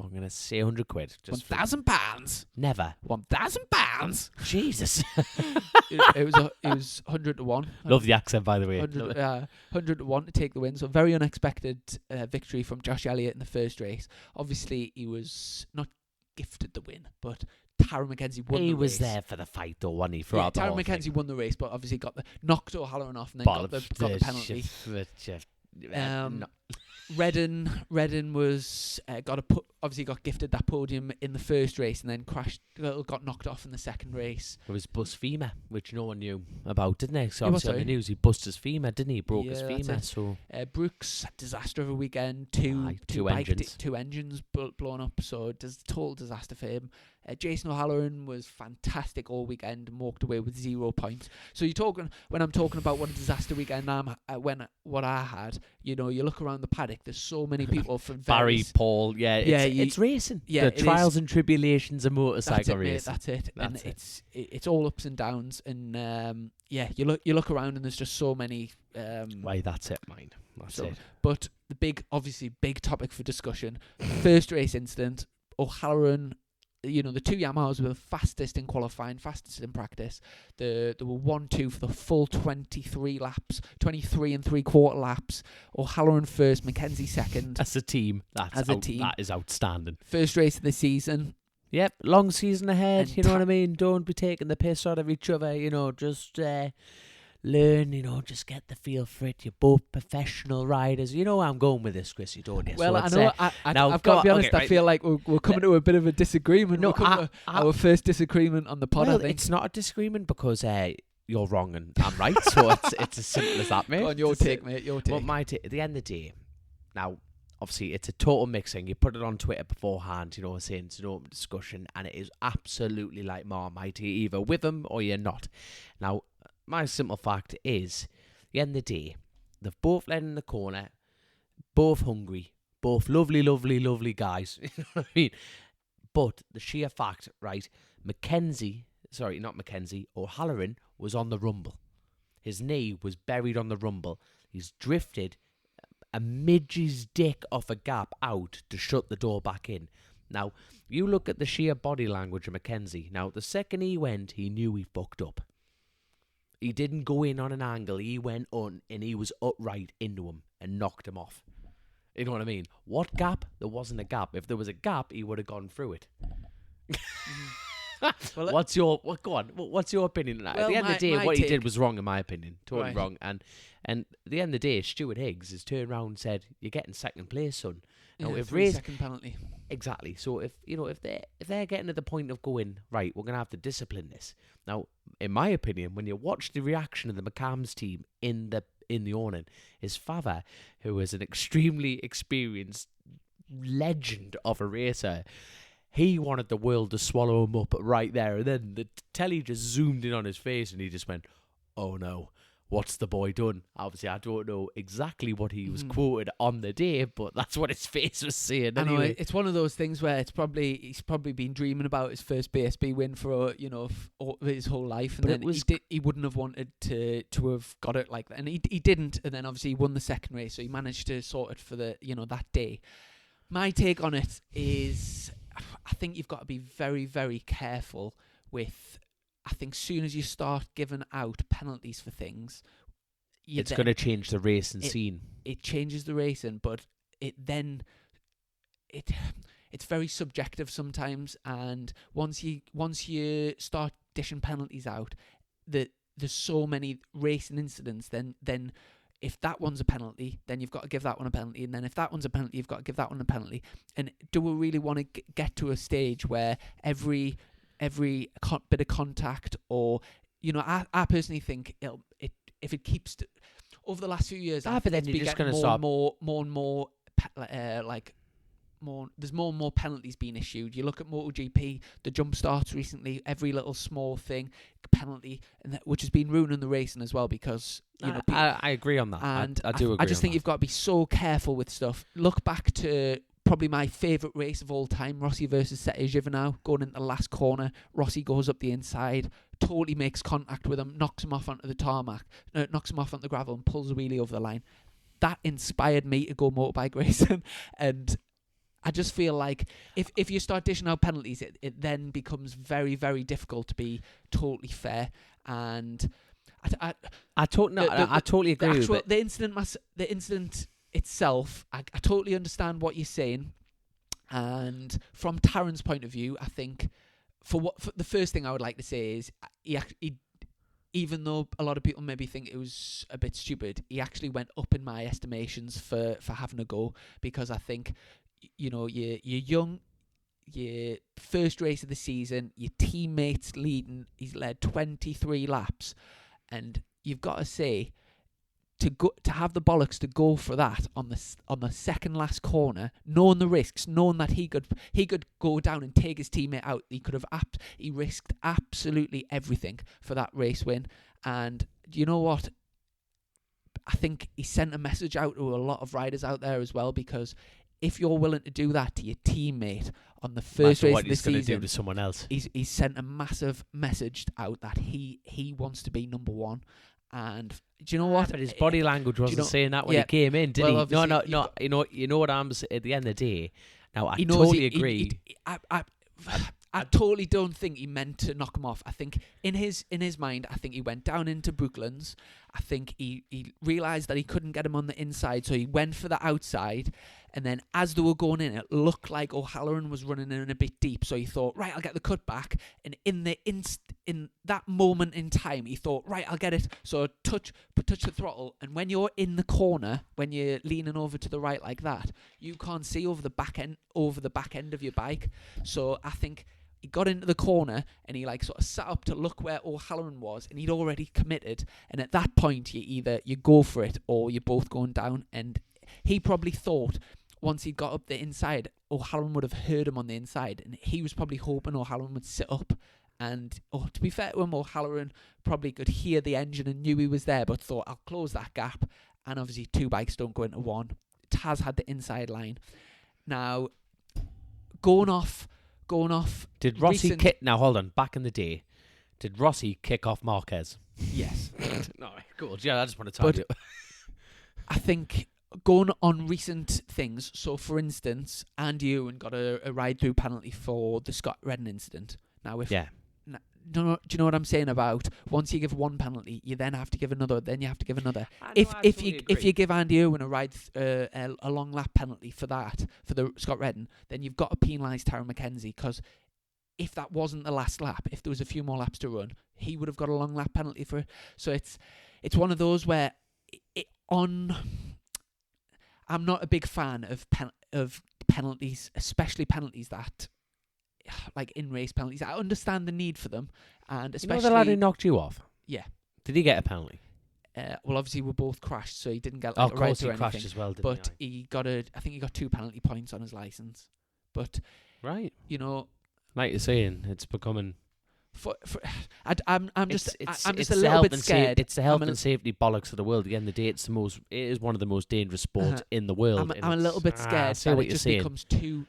I'm gonna say £100. £1,000. Never. £1,000. Jesus. it was 100 to 1. Love the accent, by the way. 100 to 1 to take the win. So very unexpected victory from Josh Elliott in the first race. Obviously, he was not gifted the win, but Tyrone MacKenzie won the race. He was there for the fight, though, wasn't he? Tyrone MacKenzie won the race, but obviously knocked O'Halloran off and then got the penalty. Redden was got gifted that podium in the first race and then got knocked off in the second race. It was bust femur, which no one knew about, didn't they? So obviously on the news, he bust his femur, didn't he? Broke his femur. So Brooks, disaster of a weekend. Two engines blown up. So total disaster for him. Jason O'Halloran was fantastic all weekend and walked away with 0 points. So when I'm talking about what a disaster weekend what I had, you look around the paddock, there's so many people from Barry, Paul, it's racing. Yeah, the trials and tribulations of motorcycle racing. That's it. It's all ups and downs, and you look around and there's just so many. That's it, mine. That's it. But the big topic for discussion, first race incident, O'Halloran. The 2 Yamahas were the fastest in qualifying, fastest in practice. They were 1-2 for the full 23 laps, 23 3/4 laps. O'Halloran first, MacKenzie second. As a team, that is outstanding. First race of the season. Yep, long season ahead. You know what I mean? Don't be taking the piss out of each other. Just learn. Just get the feel for it. You're both professional riders. You know where I'm going with this, Chrissy, don't you? Well, so I've got to be honest. I feel like we're coming to a bit of a disagreement. No, our first disagreement on the pod. Well, I think it's not a disagreement because you're wrong and I'm right. So it's as simple as that, mate. Go on, your take, mate. Your take. Well, my take. At the end of the day, now obviously it's a total mixing. You put it on Twitter beforehand, saying it's an open discussion, and it is absolutely like Marmite. You're either with them or you're not. Now, my simple fact is, at the end of the day, they've both led in the corner, both hungry, both lovely, lovely, lovely guys. You know what I mean? But the sheer fact, right, O'Halloran was on the rumble. His knee was buried on the rumble. He's drifted a midge's dick off a gap out to shut the door back in. Now, you look at the sheer body language of MacKenzie. Now, the second he went, he knew he fucked up. He didn't go in on an angle. He went on and he was upright into him and knocked him off. You know what I mean? What gap? There wasn't a gap. If there was a gap, he would have gone through it. Well, What's your opinion? At the end of the day, what he did was wrong, in my opinion. Totally wrong. And at the end of the day, Stuart Higgs has turned around and said, "You're getting second place, son." Now, if second penalty. Exactly. So if they're getting to the point of going, right, we're gonna have to discipline this. Now, in my opinion, when you watch the reaction of the McCams team in the awning, his father, who is an extremely experienced legend of a racer, he wanted the world to swallow him up right there, and then the telly just zoomed in on his face, and he just went, "Oh no, what's the boy done?" Obviously, I don't know exactly what he was quoted on the day, but that's what his face was saying. Anyway. I know, it's one of those things where he's probably been dreaming about his first BSB win for his whole life, and but then he wouldn't have wanted to have got it like that, and he didn't, and then obviously he won the second race, so he managed to sort it for that day. My take on it is, I think you've got to be very, very careful with. I think soon as you start giving out penalties for things, it's going to change the racing scene. It changes the racing, but it's very subjective sometimes. And once you start dishing penalties out, there's so many racing incidents. Then if that one's a penalty, then you've got to give that one a penalty, and then if that one's a penalty, you've got to give that one a penalty. And do we really want to get to a stage where every bit of contact, or I personally think if it keeps over the last few years, I think it's been getting more and more there's more and more penalties being issued. You look at MotoGP, the jump starts recently, every little small thing penalty, which has been ruining the racing as well, because I agree on that. And I do agree. I just think you've got to be so careful with stuff. Look back to probably my favourite race of all time, Rossi versus Sete Giovinazzi, going into the last corner. Rossi goes up the inside, totally makes contact with him, knocks him off onto the tarmac, knocks him off onto the gravel and pulls a wheelie over the line. That inspired me to go motorbike racing. And I just feel like if you start dishing out penalties, it then becomes very, very difficult to be totally fair. And I totally agree with it. The incident itself, I totally understand what you're saying. And from Taron's point of view, I think for the first thing I would like to say is he even though a lot of people maybe think it was a bit stupid, he actually went up in my estimations for having a go, because I think you're young, your first race of the season, your teammates leading, he's led 23 laps, and you've got to say, to have the bollocks to go for that on the second last corner, knowing the risks, knowing that he could go down and take his teammate out. He risked absolutely everything for that race win. And you know what? I think he sent a message out to a lot of riders out there as well, because if you're willing to do that to your teammate on the first race of the season, do to someone else, he's sent a massive message out that he wants to be number one. And do you know what? But his body language wasn't saying that when he came in, did he? No. You know what I'm saying. At the end of the day, now I totally agree. I totally don't think he meant to knock him off. I think in his mind, I think he went down into Brooklands. I think he realised that he couldn't get him on the inside, so he went for the outside. And then as they were going in, it looked like O'Halloran was running in a bit deep. So he thought, right, I'll get the cut back. And in that moment in time, he thought, right, I'll get it. So touch the throttle. And when you're in the corner, when you're leaning over to the right like that, you can't see over the back end of your bike. So I think he got into the corner and he sort of sat up to look where O'Halloran was, and he'd already committed. And at that point, you go for it or you're both going down. And he probably thought once he got up the inside, O'Halloran would have heard him on the inside, and he was probably hoping O'Halloran would sit up. And to be fair to him, O'Halloran probably could hear the engine and knew he was there, but thought, I'll close that gap. And obviously, two bikes don't go into one. Taz had the inside line. Now, going off. Did Rossi kick? Now hold on. Back in the day, did Rossi kick off Marquez? Yes. No, cool. Yeah, I just want to tell you. I think going on recent things. So, for instance, Andy Owen got a ride-through penalty for the Scott Redden incident. Now, do you know what I'm saying about once you give one penalty, you then have to give another, then you have to give another. If you give Andy Owen a long lap penalty for the Scott Redden, then you've got to penalise Taron MacKenzie, because if that wasn't the last lap, if there was a few more laps to run, he would have got a long lap penalty for it. So it's one of those where I'm not a big fan of penalties, especially penalties that, like in race penalties. I understand the need for them, and especially the lad who knocked you off. Yeah. Did he get a penalty? Well, obviously we both crashed, so he didn't get of a course right he or crashed anything. As well, didn't but he got I think he got 2 penalty points on his license. But right, like you're saying, it's becoming. I'm just a little bit scared. It's the health and safety bollocks of the world. At the end of the day, it is one of the most dangerous sports in the world. I'm a little bit scared that it just becomes two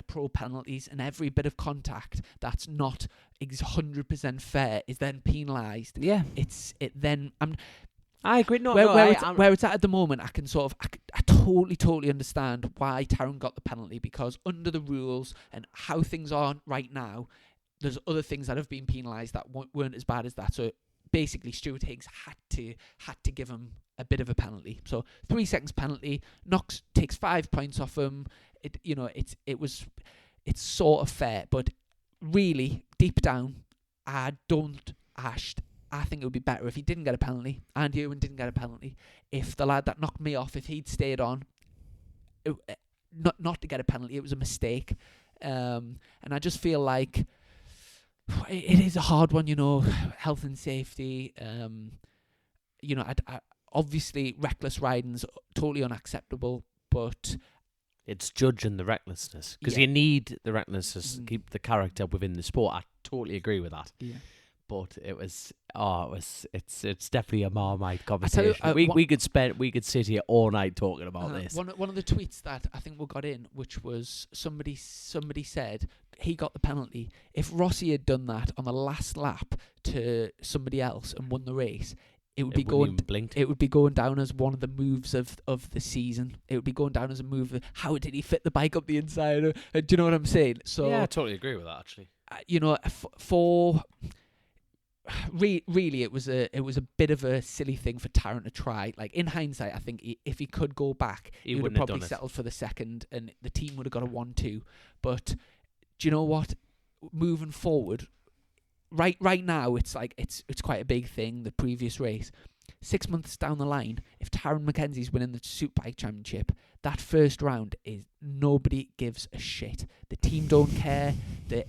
pro penalties, and every bit of contact that's not 100% fair is then penalised. Yeah, I agree. No, where it's at the moment, I totally understand why Taron got the penalty, because under the rules and how things are right now, there's other things that have been penalised that weren't as bad as that. So basically, Stuart Higgs had to give him a bit of a penalty. So 3 seconds penalty, takes 5 points off him. It's sort of fair, but really deep down, I think it would be better if he didn't get a penalty. Andy Irwin didn't get a penalty. If the lad that knocked me off, if he'd stayed on, not to get a penalty, it was a mistake. And I just feel like it is a hard one, health and safety. Obviously reckless riding's totally unacceptable, but it's judging the recklessness, because you need the recklessness to keep the character within the sport. I totally agree with that. Yeah. But it's definitely a Marmite conversation. We could sit here all night talking about this. One of the tweets that I think we got in, which was somebody said he got the penalty. If Rossi had done that on the last lap to somebody else and won the race, it would be going down as one of the moves of the season. It would be going down as a move. How did he fit the bike up the inside? Do you know what I'm saying? So yeah, I totally agree with that. Actually, really, it was a bit of a silly thing for Taron to try. Like, in hindsight, I think if he could go back, he would have probably settled for the second, and the team would have got a 1-2. But do you know what? Moving forward, right now, it's quite a big thing. The previous race, 6 months down the line, if Taron MacKenzie's winning the Superbike Championship, that first round is nobody gives a shit. The team don't care.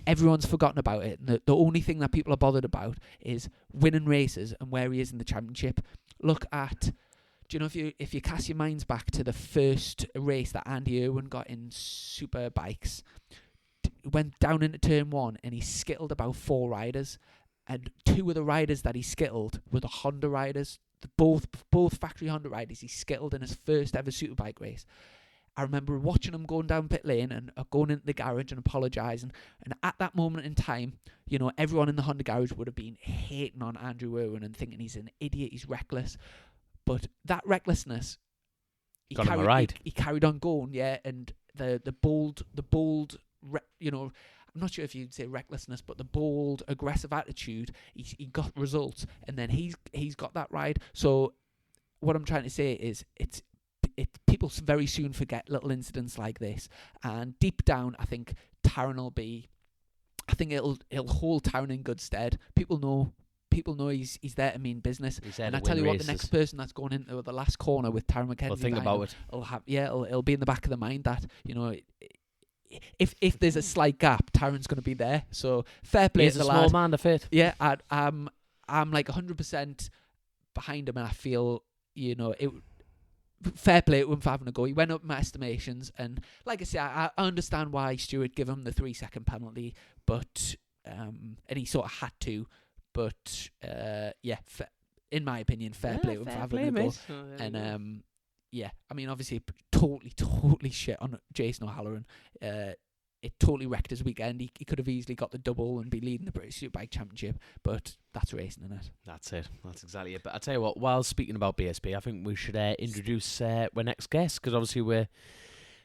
Everyone's forgotten about it. And the only thing that people are bothered about is winning races and where he is in the championship. Look at, do you know, if you cast your minds back to the first race that Andy Irwin got in Superbikes, went down into turn 1 and he skittled about 4 riders, and 2 of the riders that he skittled were the Honda riders. Both factory Honda riders he skittled in his first ever Superbike race. I remember watching him going down pit lane and going into the garage and apologising. And at that moment in time, everyone in the Honda garage would have been hating on Andrew Irwin and thinking he's an idiot, he's reckless. But that recklessness, he carried on going, yeah. And the bold, I'm not sure if you'd say recklessness, but the bold, aggressive attitude, he got results, and then he's got that ride. So what I'm trying to say is people very soon forget little incidents like this, and deep down, I think Taron it'll hold Taron in good stead. People know he's there to mean business. And I tell you what, the next person that's going into the last corner with Taron MacKenzie, think about it. It'll be in the back of the mind that if there's a slight gap, Taron's going to be there. So fair play to the lad. He's a small man to fit. Yeah, I'm like 100% behind him, and I feel fair play to him for having a go. He went up in my estimations, and like I say, I understand why Stuart gave him the 3-second penalty, but and he sort of had to. But in my opinion, fair play to him for having a go. And yeah, I mean, obviously, totally shit on Jason O'Halloran. It totally wrecked his weekend. He could have easily got the double and be leading the British Superbike Championship, but that's racing, isn't it? That's it. That's exactly it. But I tell you what, while speaking about BSB, I think we should introduce our next guest, because obviously we're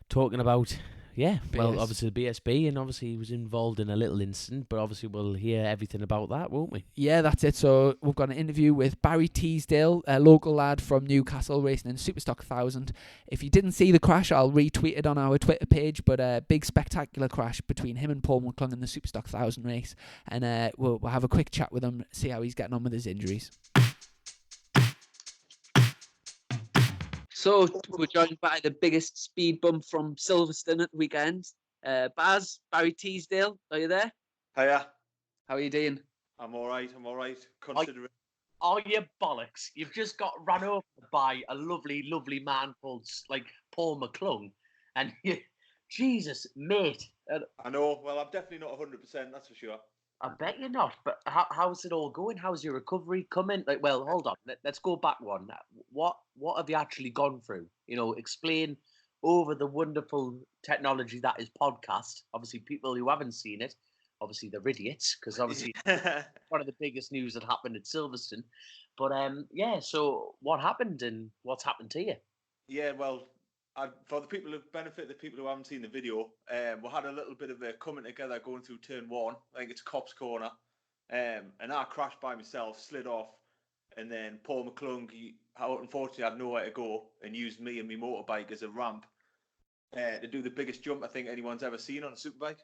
talking about... Yeah, well, obviously the BSB, and obviously he was involved in a little incident, but obviously we'll hear everything about that, won't we? Yeah, that's it. So we've got an interview with Barry Teasdale, a local lad from Newcastle, racing in Superstock 1000. If you didn't see the crash, I'll retweet it on our Twitter page, but a big spectacular crash between him and Paul McClung in the Superstock 1000 race, and we'll have a quick chat with him, see how he's getting on with his injuries. So we're joined by the biggest speed bump from Silverstone at the weekend. Barry Teasdale, are you there? Hiya. How are you doing? I'm all right. Considering. Oh, you bollocks. You've just got run over by a lovely, lovely man called, Paul McClung. And Jesus, mate. I know. Well, I'm definitely not 100%, that's for sure. I bet you're not. But how's it all going? How's your recovery coming? Hold on. Let's go back one. What have you actually gone through? Explain over the wonderful technology that is podcast. Obviously, people who haven't seen it, obviously they're idiots, because obviously one of the biggest news that happened at Silverstone. But yeah. So what happened and what's happened to you? Yeah, well, for the people who benefit, the people who haven't seen the video, we had a little bit of a coming together going through turn one. I think it's Cops Corner, and I crashed by myself, slid off, and then Paul McClung, unfortunately had nowhere to go and used me and my motorbike as a ramp to do the biggest jump I think anyone's ever seen on a superbike.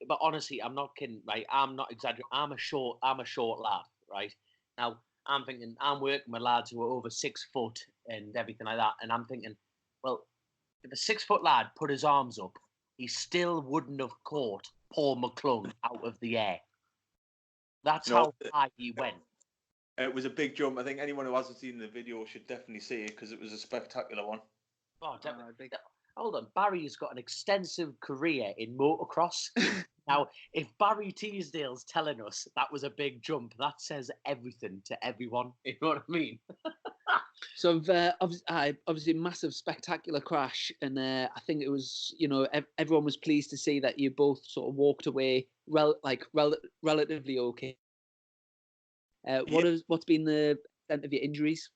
But honestly, I'm not kidding, right? I'm not exaggerating. I'm a short lad, right? Now I'm thinking I'm working with lads who are over 6 foot and everything like that, and I'm thinking, well, if a 6 foot lad put his arms up, he still wouldn't have caught Paul McClung out of the air. That's how high he went. It was a big jump. I think anyone who hasn't seen the video should definitely see it because it was a spectacular one. Oh, definitely. Hold on, Barry's got an extensive career in motocross. Now, if Barry Teasdale's telling us that was a big jump, that says everything to everyone. You know what I mean? So, obviously, massive, spectacular crash, and I think it was, everyone was pleased to see that you both sort of walked away relatively okay. What's been the extent of your injuries?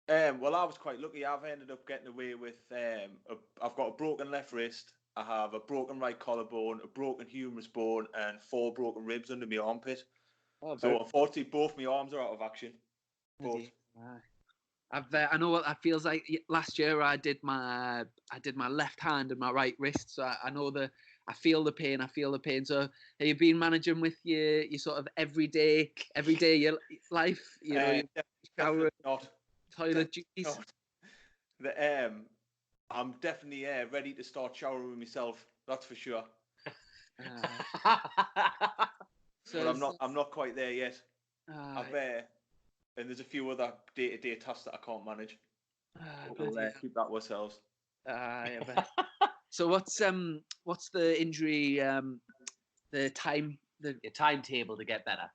Well, I was quite lucky. I've ended up getting away with. I've got a broken left wrist. I have a broken right collarbone, a broken humerus bone, and 4 broken ribs under my armpit. Oh, so unfortunately, both my arms are out of action. I know what that feels like. Last year, I did my left hand and my right wrist, so I know I feel the pain. So, have you been managing with your sort of everyday your life? Shower, not toilet duties. I'm definitely ready to start showering with myself. That's for sure. But I'm not quite there yet. And there's a few other day-to-day tasks that I can't manage. We'll keep that ourselves. So what's the injury? The time. Your timetable to get better.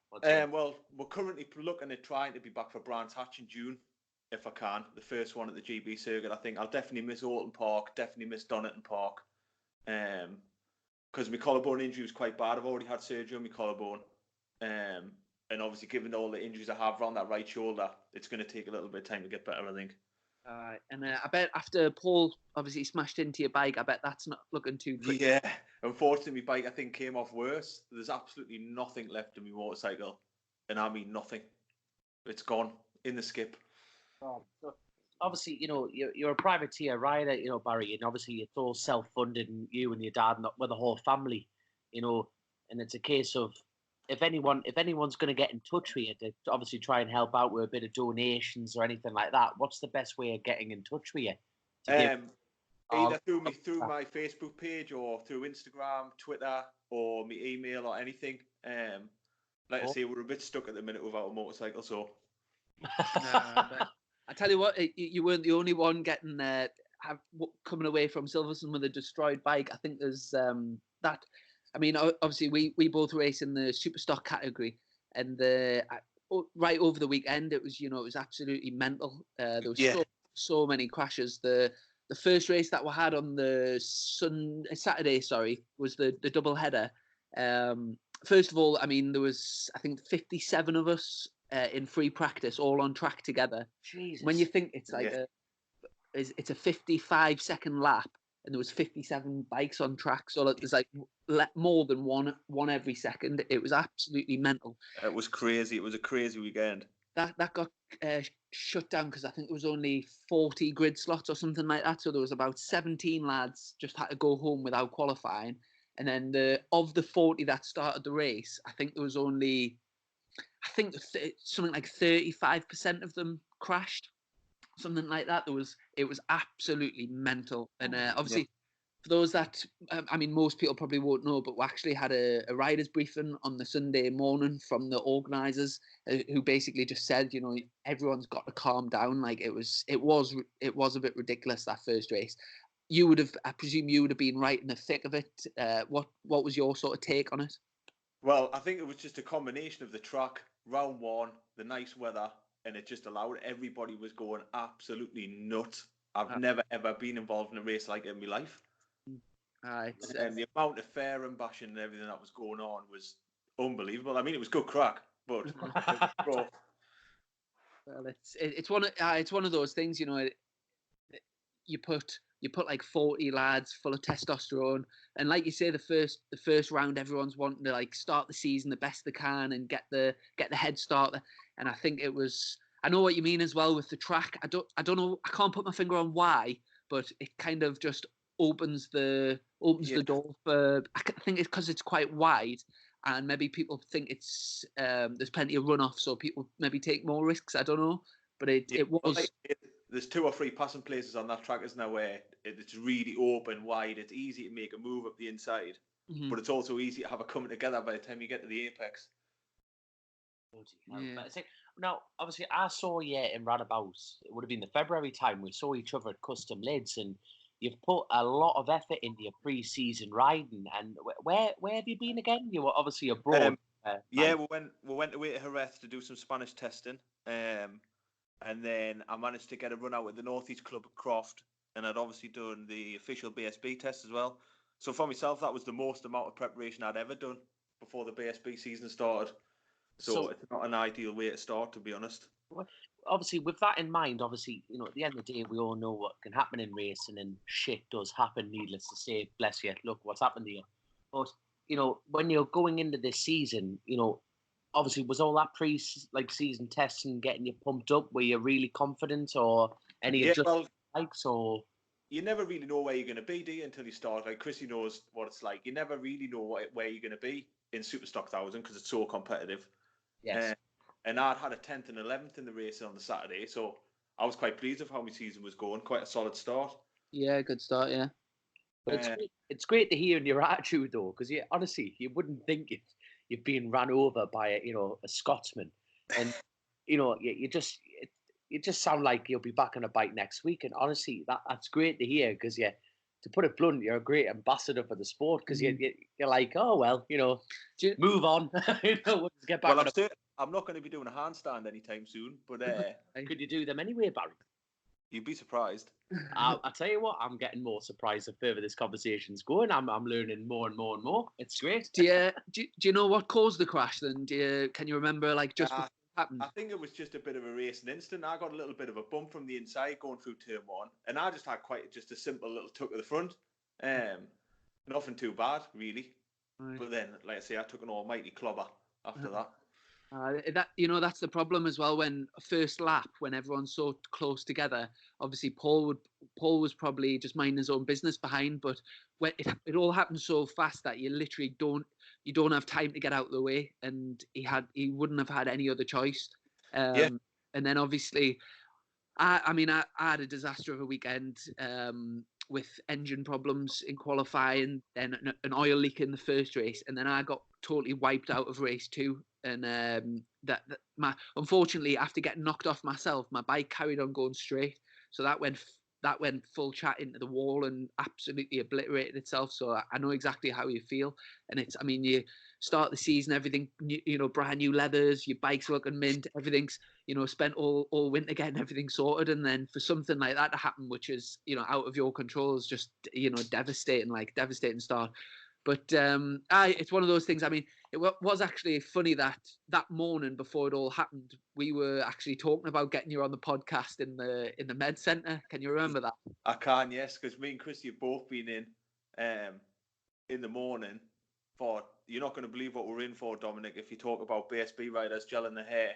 Well, we're currently looking at trying to be back for Brands Hatch in June, if I can. The first one at the GB circuit. I think I'll definitely miss Alton Park. Definitely miss Donington Park. Because my collarbone injury was quite bad. I've already had surgery on my collarbone. And obviously, given all the injuries I have around that right shoulder, it's going to take a little bit of time to get better, I think. And I bet after Paul obviously smashed into your bike, I bet that's not looking too pretty. Yeah, unfortunately, my bike I think came off worse. There's absolutely nothing left in my motorcycle, and I mean nothing. It's gone in the skip. So obviously, you're a privateer rider, Barry, and obviously it's all self-funded, and you and your dad, and with the whole family, and it's a case of if anyone's going to get in touch with you to obviously try and help out with a bit of donations or anything like that, what's the best way of getting in touch with you? Either through my Facebook page or through Instagram, Twitter, or my email or anything. Like I say, we're a bit stuck at the minute without a motorcycle, so. I tell you what, you weren't the only one getting coming away from Silverstone with a destroyed bike. I think there's that. I mean, obviously, we both race in the Superstock category, and right over the weekend, it was absolutely mental. There was so many crashes. The first race that we had on the Saturday, was the double header. First of all, I mean, there was, I think, 57 of us in free practice, all on track together. Jesus. When you think it's like it's a 55-second lap, and there was 57 bikes on track, so there's like more than one every second. It was absolutely mental. It was crazy. It was a crazy weekend. That got shut down because I think there was only 40 grid slots or something like that. So there was about 17 lads just had to go home without qualifying. And then of the 40 that started the race, I think there was only, something like 35% of them crashed, something like that. It was absolutely mental. And obviously, for those that, most people probably won't know, but we actually had a riders briefing on the Sunday morning from the organisers, who basically just said, everyone's got to calm down. Like it was a bit ridiculous, that first race. I presume you would have been right in the thick of it. What was your sort of take on it? Well, I think it was just a combination of the track, round one, the nice weather, and it just allowed everybody was going absolutely nuts. I've never ever been involved in a race like it in my life. And the amount of fair and bashing and everything that was going on was unbelievable. I mean, it was good crack, but it was rough. Well, it's one of those things, you know. You put like 40 lads full of testosterone, and like you say, the first round, everyone's wanting to like start the season the best they can and get the head start. And I think it was. I know what you mean as well with the track. I don't know. I can't put my finger on why, but it kind of just opens the door for. I think it's because it's quite wide. And maybe people think it's there's plenty of runoff, so people maybe take more risks. I don't know, but it was. There's 2 or 3 passing places on that track, isn't there, where it's really open, wide. It's easy to make a move up the inside, but it's also easy to have it coming together by the time you get to the apex. Yeah. Now, obviously, I saw you in roundabout. It would have been the February time. We saw each other at Custom Lids, and you've put a lot of effort into your pre-season riding. And where have you been again? You were obviously abroad. We went away to Jerez to do some Spanish testing. And then I managed to get a run out with the Northeast Club at Croft, and I'd obviously done the official BSB test as well. So for myself, that was the most amount of preparation I'd ever done before the BSB season started. So it's not an ideal way to start, to be honest. Obviously, with that in mind, obviously, you know, at the end of the day, we all know what can happen in racing, and shit does happen, needless to say. Bless you. Look what's happened to you. But, you know, when you're going into this season, you know, obviously, was all that season testing getting you pumped up? Were you really confident, or any likes, or you never really know where you're going to be, do you, until you start? Like Chrissy knows what it's like. You never really know where you're going to be in Superstock 1000 because it's so competitive. Yes. And I'd had a 10th and 11th in the race on the Saturday, so I was quite pleased with how my season was going. Quite a solid start. Yeah, good start. Yeah. But it's great to hear in your attitude though, because honestly, you wouldn't think you've been run over by a Scotsman, and you know you just sound like you'll be back on a bike next week. And honestly, that's great to hear, because to put it blunt, you're a great ambassador for the sport, because you're like, oh well, you know, move on. You know, we'll just get back. Well, I'm not going to be doing a handstand anytime soon, but could you do them anyway, Barry? You'd be surprised. I'll tell you what, I'm getting more surprised the further this conversation's going. I'm learning more and more and more. It's great. Do you know what caused the crash then? Can you remember, like, just before it happened? I think it was just a bit of a racing incident. I got a little bit of a bump from the inside going through turn 1, and I just had just a simple little tuck of the front. Nothing too bad, really. Right. But then, like I say, I took an almighty clobber after that. That's the problem as well. When first lap, when everyone's so close together, obviously Paul was probably just minding his own business behind, but when it all happened so fast that you literally don't have time to get out of the way, and he wouldn't have had any other choice. And then obviously, I had a disaster of a weekend with engine problems in qualifying, then an oil leak in the first race, and then I got totally wiped out of race 2. And unfortunately, after getting knocked off myself, my bike carried on going straight, so that went full chat into the wall and absolutely obliterated itself. So I know exactly how you feel, and you start the season, everything brand new leathers, your bike's looking mint, everything's spent all winter getting everything sorted, and then for something like that to happen, which is out of your control, is just devastating start. But it's one of those things. I mean, it was actually funny that morning before it all happened, we were actually talking about getting you on the podcast in the med centre. Can you remember that? I can, yes, because me and Chrissy have both been in the morning for. You're not going to believe what we're in for, Dominic. If you talk about BSB riders gelling the hair,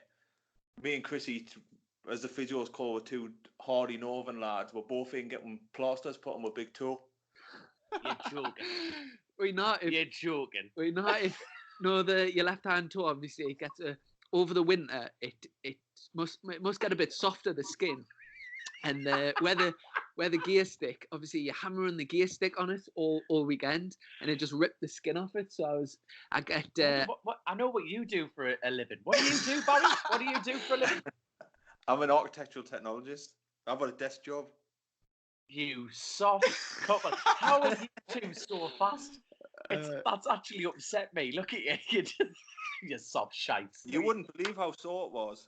me and Chrissy, as the physios call, were 2 hardy northern lads. We're both in getting plasters put on my big toe. You're joking. You're joking. Your left hand toe, obviously it gets over the winter. It must get a bit softer, the skin, and where the gear stick. Obviously, you're hammering the gear stick on it all weekend, and it just ripped the skin off it. So I know what you do for a living. What do you do, Barry? What do you do for a living? I'm an architectural technologist. I've got a desk job. You soft couple. How are you 2 so fast? That's actually upset me. Look at you. You soft shite. You wouldn't believe how sore it was.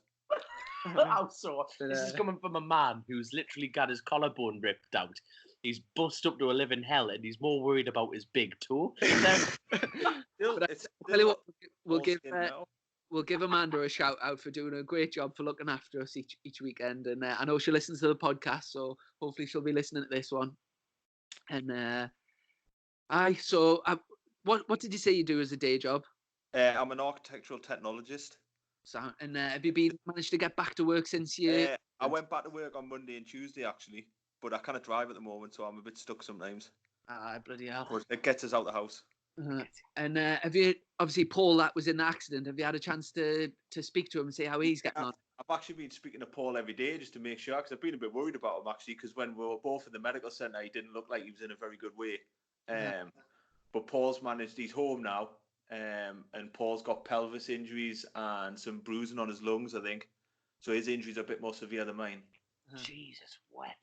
How sore? This is coming from a man who's literally got his collarbone ripped out. He's bust up to a living hell, and he's more worried about his big toe. Tell you what, we'll give we'll give Amanda a shout out for doing a great job for looking after us each weekend. And I know she listens to the podcast, so hopefully she'll be listening to this one. And what did you say you do as a day job? I'm an architectural technologist. So, and have you managed to get back to work since you? I went back to work on Monday and Tuesday actually, but I can't drive at the moment, so I'm a bit stuck sometimes. Bloody hell! But it gets us out the house. And have you, obviously, Paul, that was in the accident. Have you had a chance to speak to him and see how he's getting on? I've actually been speaking to Paul every day just to make sure, because I've been a bit worried about him actually, because when we were both in the medical centre, he didn't look like he was in a very good way. But Paul's managed, he's home now, and Paul's got pelvis injuries and some bruising on his lungs, I think. So his injuries are a bit more severe than mine. Jesus, what?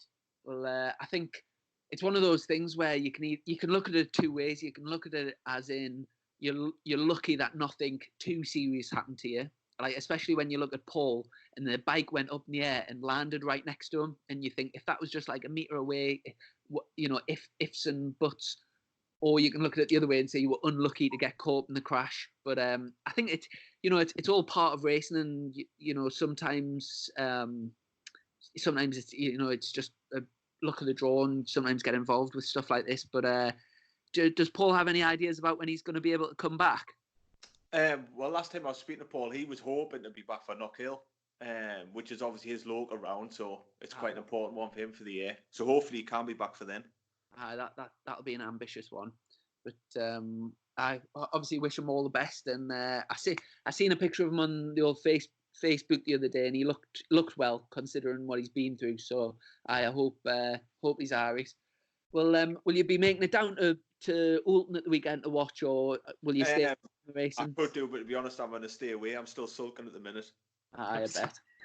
Well, I think it's one of those things where you can look at it two ways. You can look at it as in you're lucky that nothing too serious happened to you. Like, especially when you look at Paul and the bike went up in the air and landed right next to him, and you think if that was just like a meter away, ifs and buts. Or you can look at it the other way and say you were unlucky to get caught in the crash. But I think it's all part of racing, and sometimes it's it's just a luck of the draw, and sometimes get involved with stuff like this. But does Paul have any ideas about when he's going to be able to come back? Well, last time I was speaking to Paul, he was hoping to be back for Knock Hill, which is obviously his local round, so it's quite an important one for him for the year. So hopefully he can be back for then. That'll be an ambitious one, but I obviously wish him all the best. And I seen a picture of him on the old Facebook the other day, and he looked well considering what he's been through. So I hope he's alright. Well, will you be making it down to Oulton at the weekend to watch, or will you stay racing? I could do, but to be honest, I'm going to stay away. I'm still sulking at the minute. I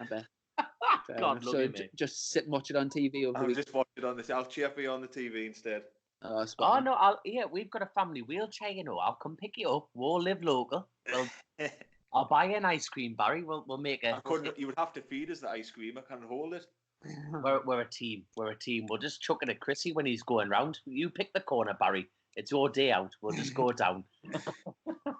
bet. God, love you, mate. Just sit and watch it on TV over the week. I'll just watch it on this. I'll cheer for you on the TV instead. Oh no! We've got a family wheelchair. I'll come pick you up. We'll live local. I'll buy you an ice cream, Barry. We'll make it. You would have to feed us the ice cream. I can't hold it. We're a team. We'll just chuck it at Chrissy when he's going round. You pick the corner, Barry. It's your day out. We'll just go down.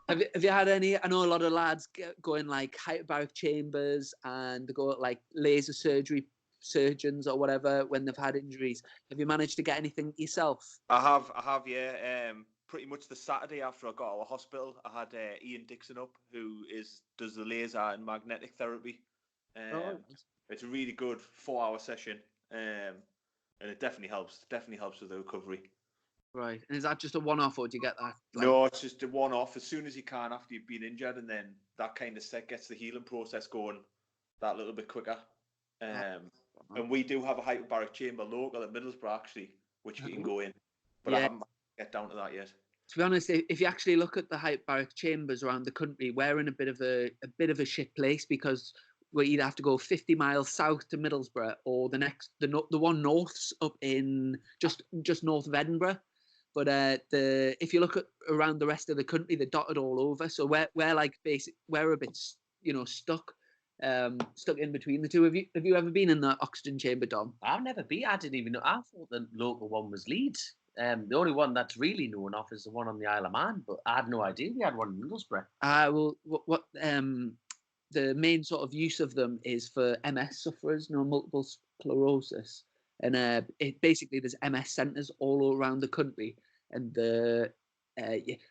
Have you had any? I know a lot of lads go in like hyperbaric chambers and they go like laser surgery surgeons or whatever when they've had injuries. Have you managed to get anything yourself? I have, yeah. Pretty much the Saturday after I got out of hospital, I had Ian Dixon up, who does the laser and magnetic therapy. It's a really good 4-hour session, and it definitely helps. Definitely helps with the recovery. Right, and is that just a one-off, or do you get that? No, it's just a one-off as soon as you can after you've been injured, and then that kind of gets the healing process going that little bit quicker. And we do have a hyperbaric chamber local at Middlesbrough actually, which we can go in, but I haven't get down to that yet. To be honest, if you actually look at the hyperbaric chambers around the country, we're in a bit of a shit place, because we either have to go 50 miles south to Middlesbrough, or the one north's up in just north of Edinburgh. But if you look at around the rest of the country, they're dotted all over. So we're a bit stuck in between the two. Have you ever been in the oxygen chamber, Dom? I've never been. I didn't even know. I thought the local one was Leeds. The only one that's really known of is the one on the Isle of Man, but I had no idea we had one in Middlesbrough. What the main sort of use of them is for MS sufferers, multiple sclerosis, and basically there's MS centres all around the country, and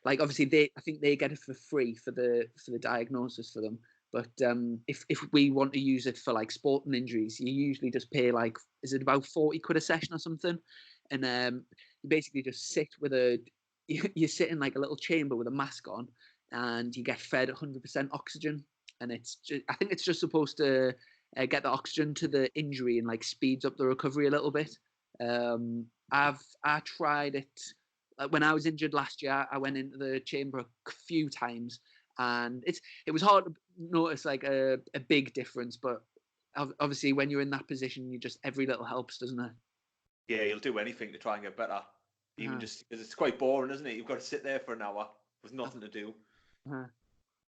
obviously I think they get it for free for the diagnosis for them. But if we want to use it for like sporting injuries, you usually just pay is it about 40 quid a session or something? And you basically just sit you sit in like a little chamber with a mask on, and you get fed 100% oxygen. And I think it's just supposed to get the oxygen to the injury and like speeds up the recovery a little bit. I tried it when I was injured last year. I went into the chamber a few times, and it was hard to notice like a big difference. But obviously, when you're in that position, every little helps, doesn't it? Yeah, you'll do anything to try and get better, even just because it's quite boring, isn't it? You've got to sit there for an hour with nothing to do.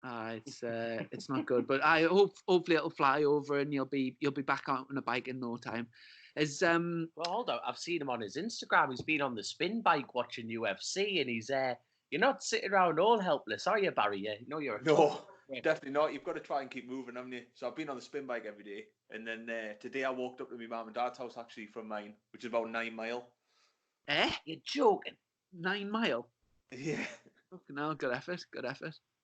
It's not good, but hopefully it'll fly over and you'll be back out on a bike in no time. Well, hold on, I've seen him on his Instagram. He's been on the spin bike watching UFC, and he's you're not sitting around all helpless, are you, Barry? Yeah, no, you're definitely not. You've got to try and keep moving, haven't you? So I've been on the spin bike every day, and then today I walked up to my mum and dad's house actually from mine, which is about 9 mile. You're joking. 9 mile. Yeah. Fucking hell, good effort.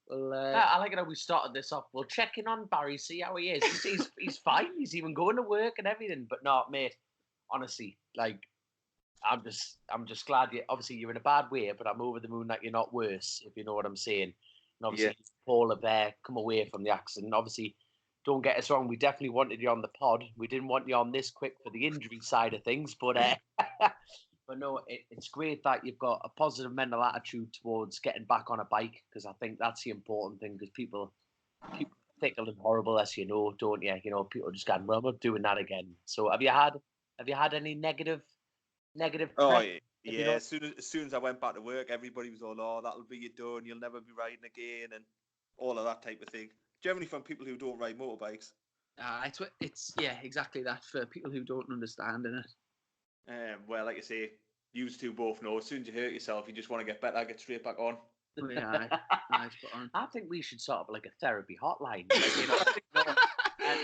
Well, I like it how we started this off. We'll check in on Barry, see how he is. He's fine. He's even going to work and everything. But no, mate, honestly, like, I'm just glad obviously you're in a bad way, but I'm over the moon that you're not worse, if you know what I'm saying. And obviously, Paul and Bear come away from the accident. Obviously, don't get us wrong, we definitely wanted you on the pod. We didn't want you on this quick for the injury side of things, but but no, it's great that you've got a positive mental attitude towards getting back on a bike, because I think that's the important thing, because people fickle and horrible, as you know, don't you? You know, people just going, well, I'm not doing that again. So have you had any negative Oh, press? yeah. As soon as I went back to work, everybody was all, "Oh, that'll be you done. You'll never be riding again," and all of that type of thing. Generally from people who don't ride motorbikes. it's exactly that, for people who don't understand, innit? Well, like I say, you two both know, as soon as you hurt yourself, you just want to get better, get straight back on. Yeah, spot on. I think we should sort of like a therapy hotline, you know,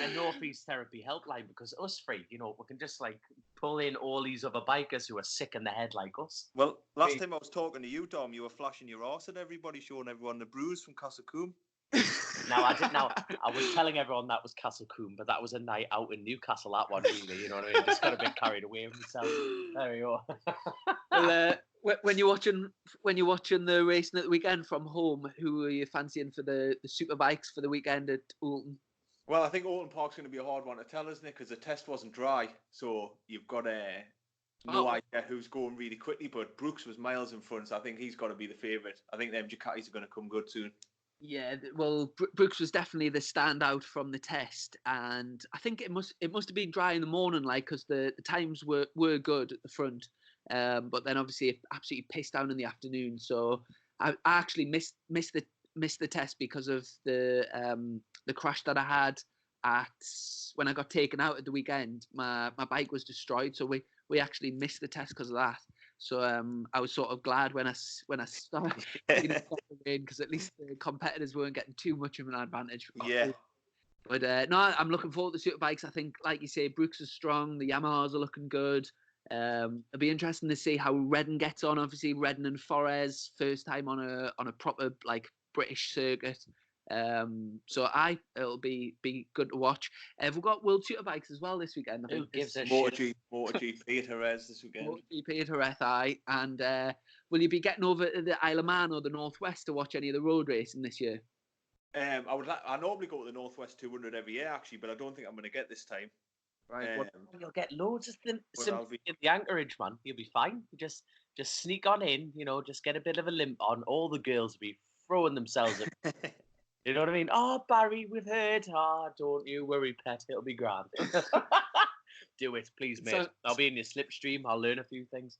a Northeast therapy helpline, because us three, you know, we can just like pull in all these other bikers who are sick in the head like us. Well, last time I was talking to you, Dom, you were flashing your arse at everybody, showing everyone the bruise from Castle Coombe. Now I was telling everyone that was Castle Coombe, but that was a night out in Newcastle, that one, really, you know what I mean? Just got a bit carried away with myself. There we go. Well, when you're watching the racing at the weekend from home, who are you fancying for the super bikes for the weekend at Oulton? Well, I think Oulton Park's going to be a hard one to tell, isn't it? Because the test wasn't dry, so you've got no idea who's going really quickly. But Brooks was miles in front, so I think he's got to be the favourite. I think them Ducatis are going to come good soon. Yeah, well, Brooks was definitely the standout from the test, and I think it must have been dry in the morning, like, because the times were good at the front, but then obviously it absolutely pissed down in the afternoon. So I actually missed the test because of the crash that I had when I got taken out at the weekend. My bike was destroyed, so we actually missed the test because of that. So I was sort of glad when I started because at least the competitors weren't getting too much of an advantage. Yeah. But no, I'm looking forward to superbikes. I think, like you say, Brooks is strong. The Yamahas are looking good. It'll be interesting to see how Redden gets on. Obviously, Redden and Forres, first time on a proper like British circuit. So it'll be good to watch. We've got World Superbikes as well this weekend. Who gives a shit? MotoGP at Jerez this weekend. MotoGP at Jerez, and will you be getting over to the Isle of Man or the Northwest to watch any of the road racing this year? I normally go to the Northwest 200 every year actually, but I don't think I'm going to get this time. Right. You'll get loads of them in the anchorage, man. You'll be fine. You just sneak on in, you know, just get a bit of a limp on. All the girls will be throwing themselves at you know what I mean? Oh, Barry, we've heard. Don't you worry, pet. It'll be grand. Do it, please, mate. I'll be in your slipstream. I'll learn a few things.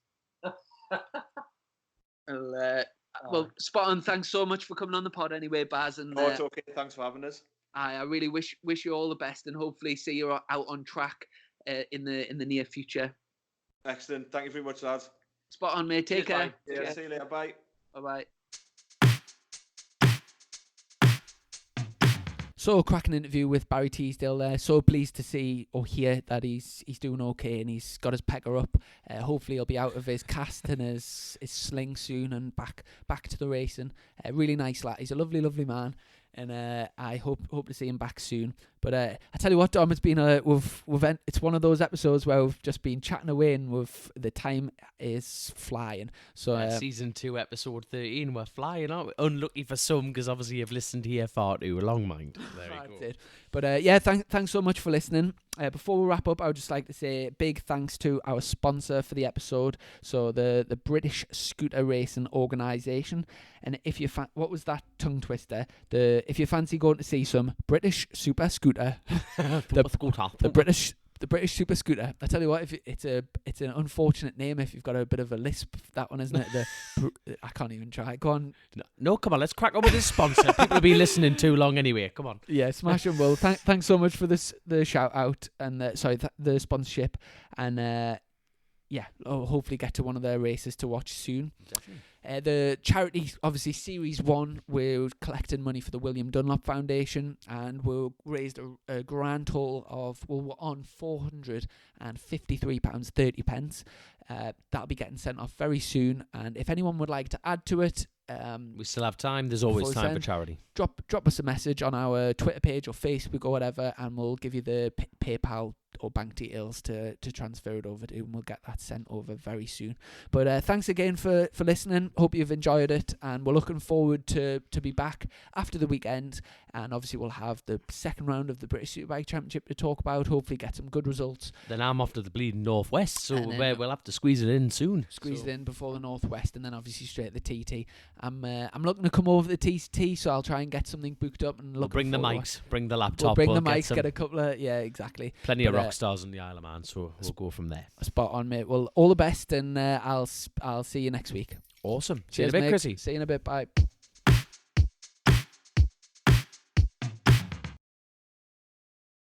Well, spot on. Thanks so much for coming on the pod anyway, Baz. And it's okay. Thanks for having us. I really wish you all the best, and hopefully see you out on track in the near future. Excellent. Thank you very much, lads. Spot on, mate. Take care. Yeah, see you later. Bye. Bye-bye. So, cracking interview with Barry Teasdale there. So pleased to see or hear that he's doing okay and he's got his pecker up. Hopefully he'll be out of his cast and his sling soon and back to the racing. Really nice lad. He's a lovely, lovely man. And I hope to see him back soon. But I tell you what, Dom, it's been it's one of those episodes where we've just been chatting away and the time is flying. So season 2, episode 13, we're flying, aren't we? Unlucky for some, because obviously you've listened here far too long, mind. There you go. But yeah, thanks so much for listening. Before we wrap up, I would just like to say a big thanks to our sponsor for the episode, so the British Scooter Racing Organisation. And if you what was that tongue twister? If you fancy going to see some British Super Scooter, the British Super Scooter. I tell you what, it's an unfortunate name if you've got a bit of a lisp. That one, isn't it? I can't even try. Go on. No, come on. Let's crack on with this sponsor. People will be listening too long anyway. Come on. Yeah, smash and will. Thanks so much for the shout out and the sponsorship, and hopefully get to one of their races to watch soon. Definitely. The charity, obviously, Series 1, we're collecting money for the William Dunlop Foundation, and we'll raised a grand total of, well, we're on £453.30. That'll be getting sent off very soon, and if anyone would like to add to it, we still have time. There's always time for charity. Drop us a message on our Twitter page or Facebook or whatever, and we'll give you the PayPal or bank details to transfer it over to, and we'll get that sent over very soon. But thanks again for listening. Hope you've enjoyed it, and we're looking forward to be back after the weekend, and obviously we'll have the second round of the British Superbike Championship to talk about, hopefully get some good results. Then I'm off to the bleeding Northwest, so we'll have to squeeze it in soon. It in before the Northwest, and then obviously straight to the TT. I'm looking to come over the TT, so I'll try and get something booked up, and bring the mics, bring the laptop, we'll bring the mics, get a couple of, exactly. Plenty of rock stars on the Isle of Man, so we'll go from there. Spot on, mate. Well, all the best, and I'll see you next week. Awesome. Cheers, See you in a bit, mate. Chrissy. See you in a bit. Bye.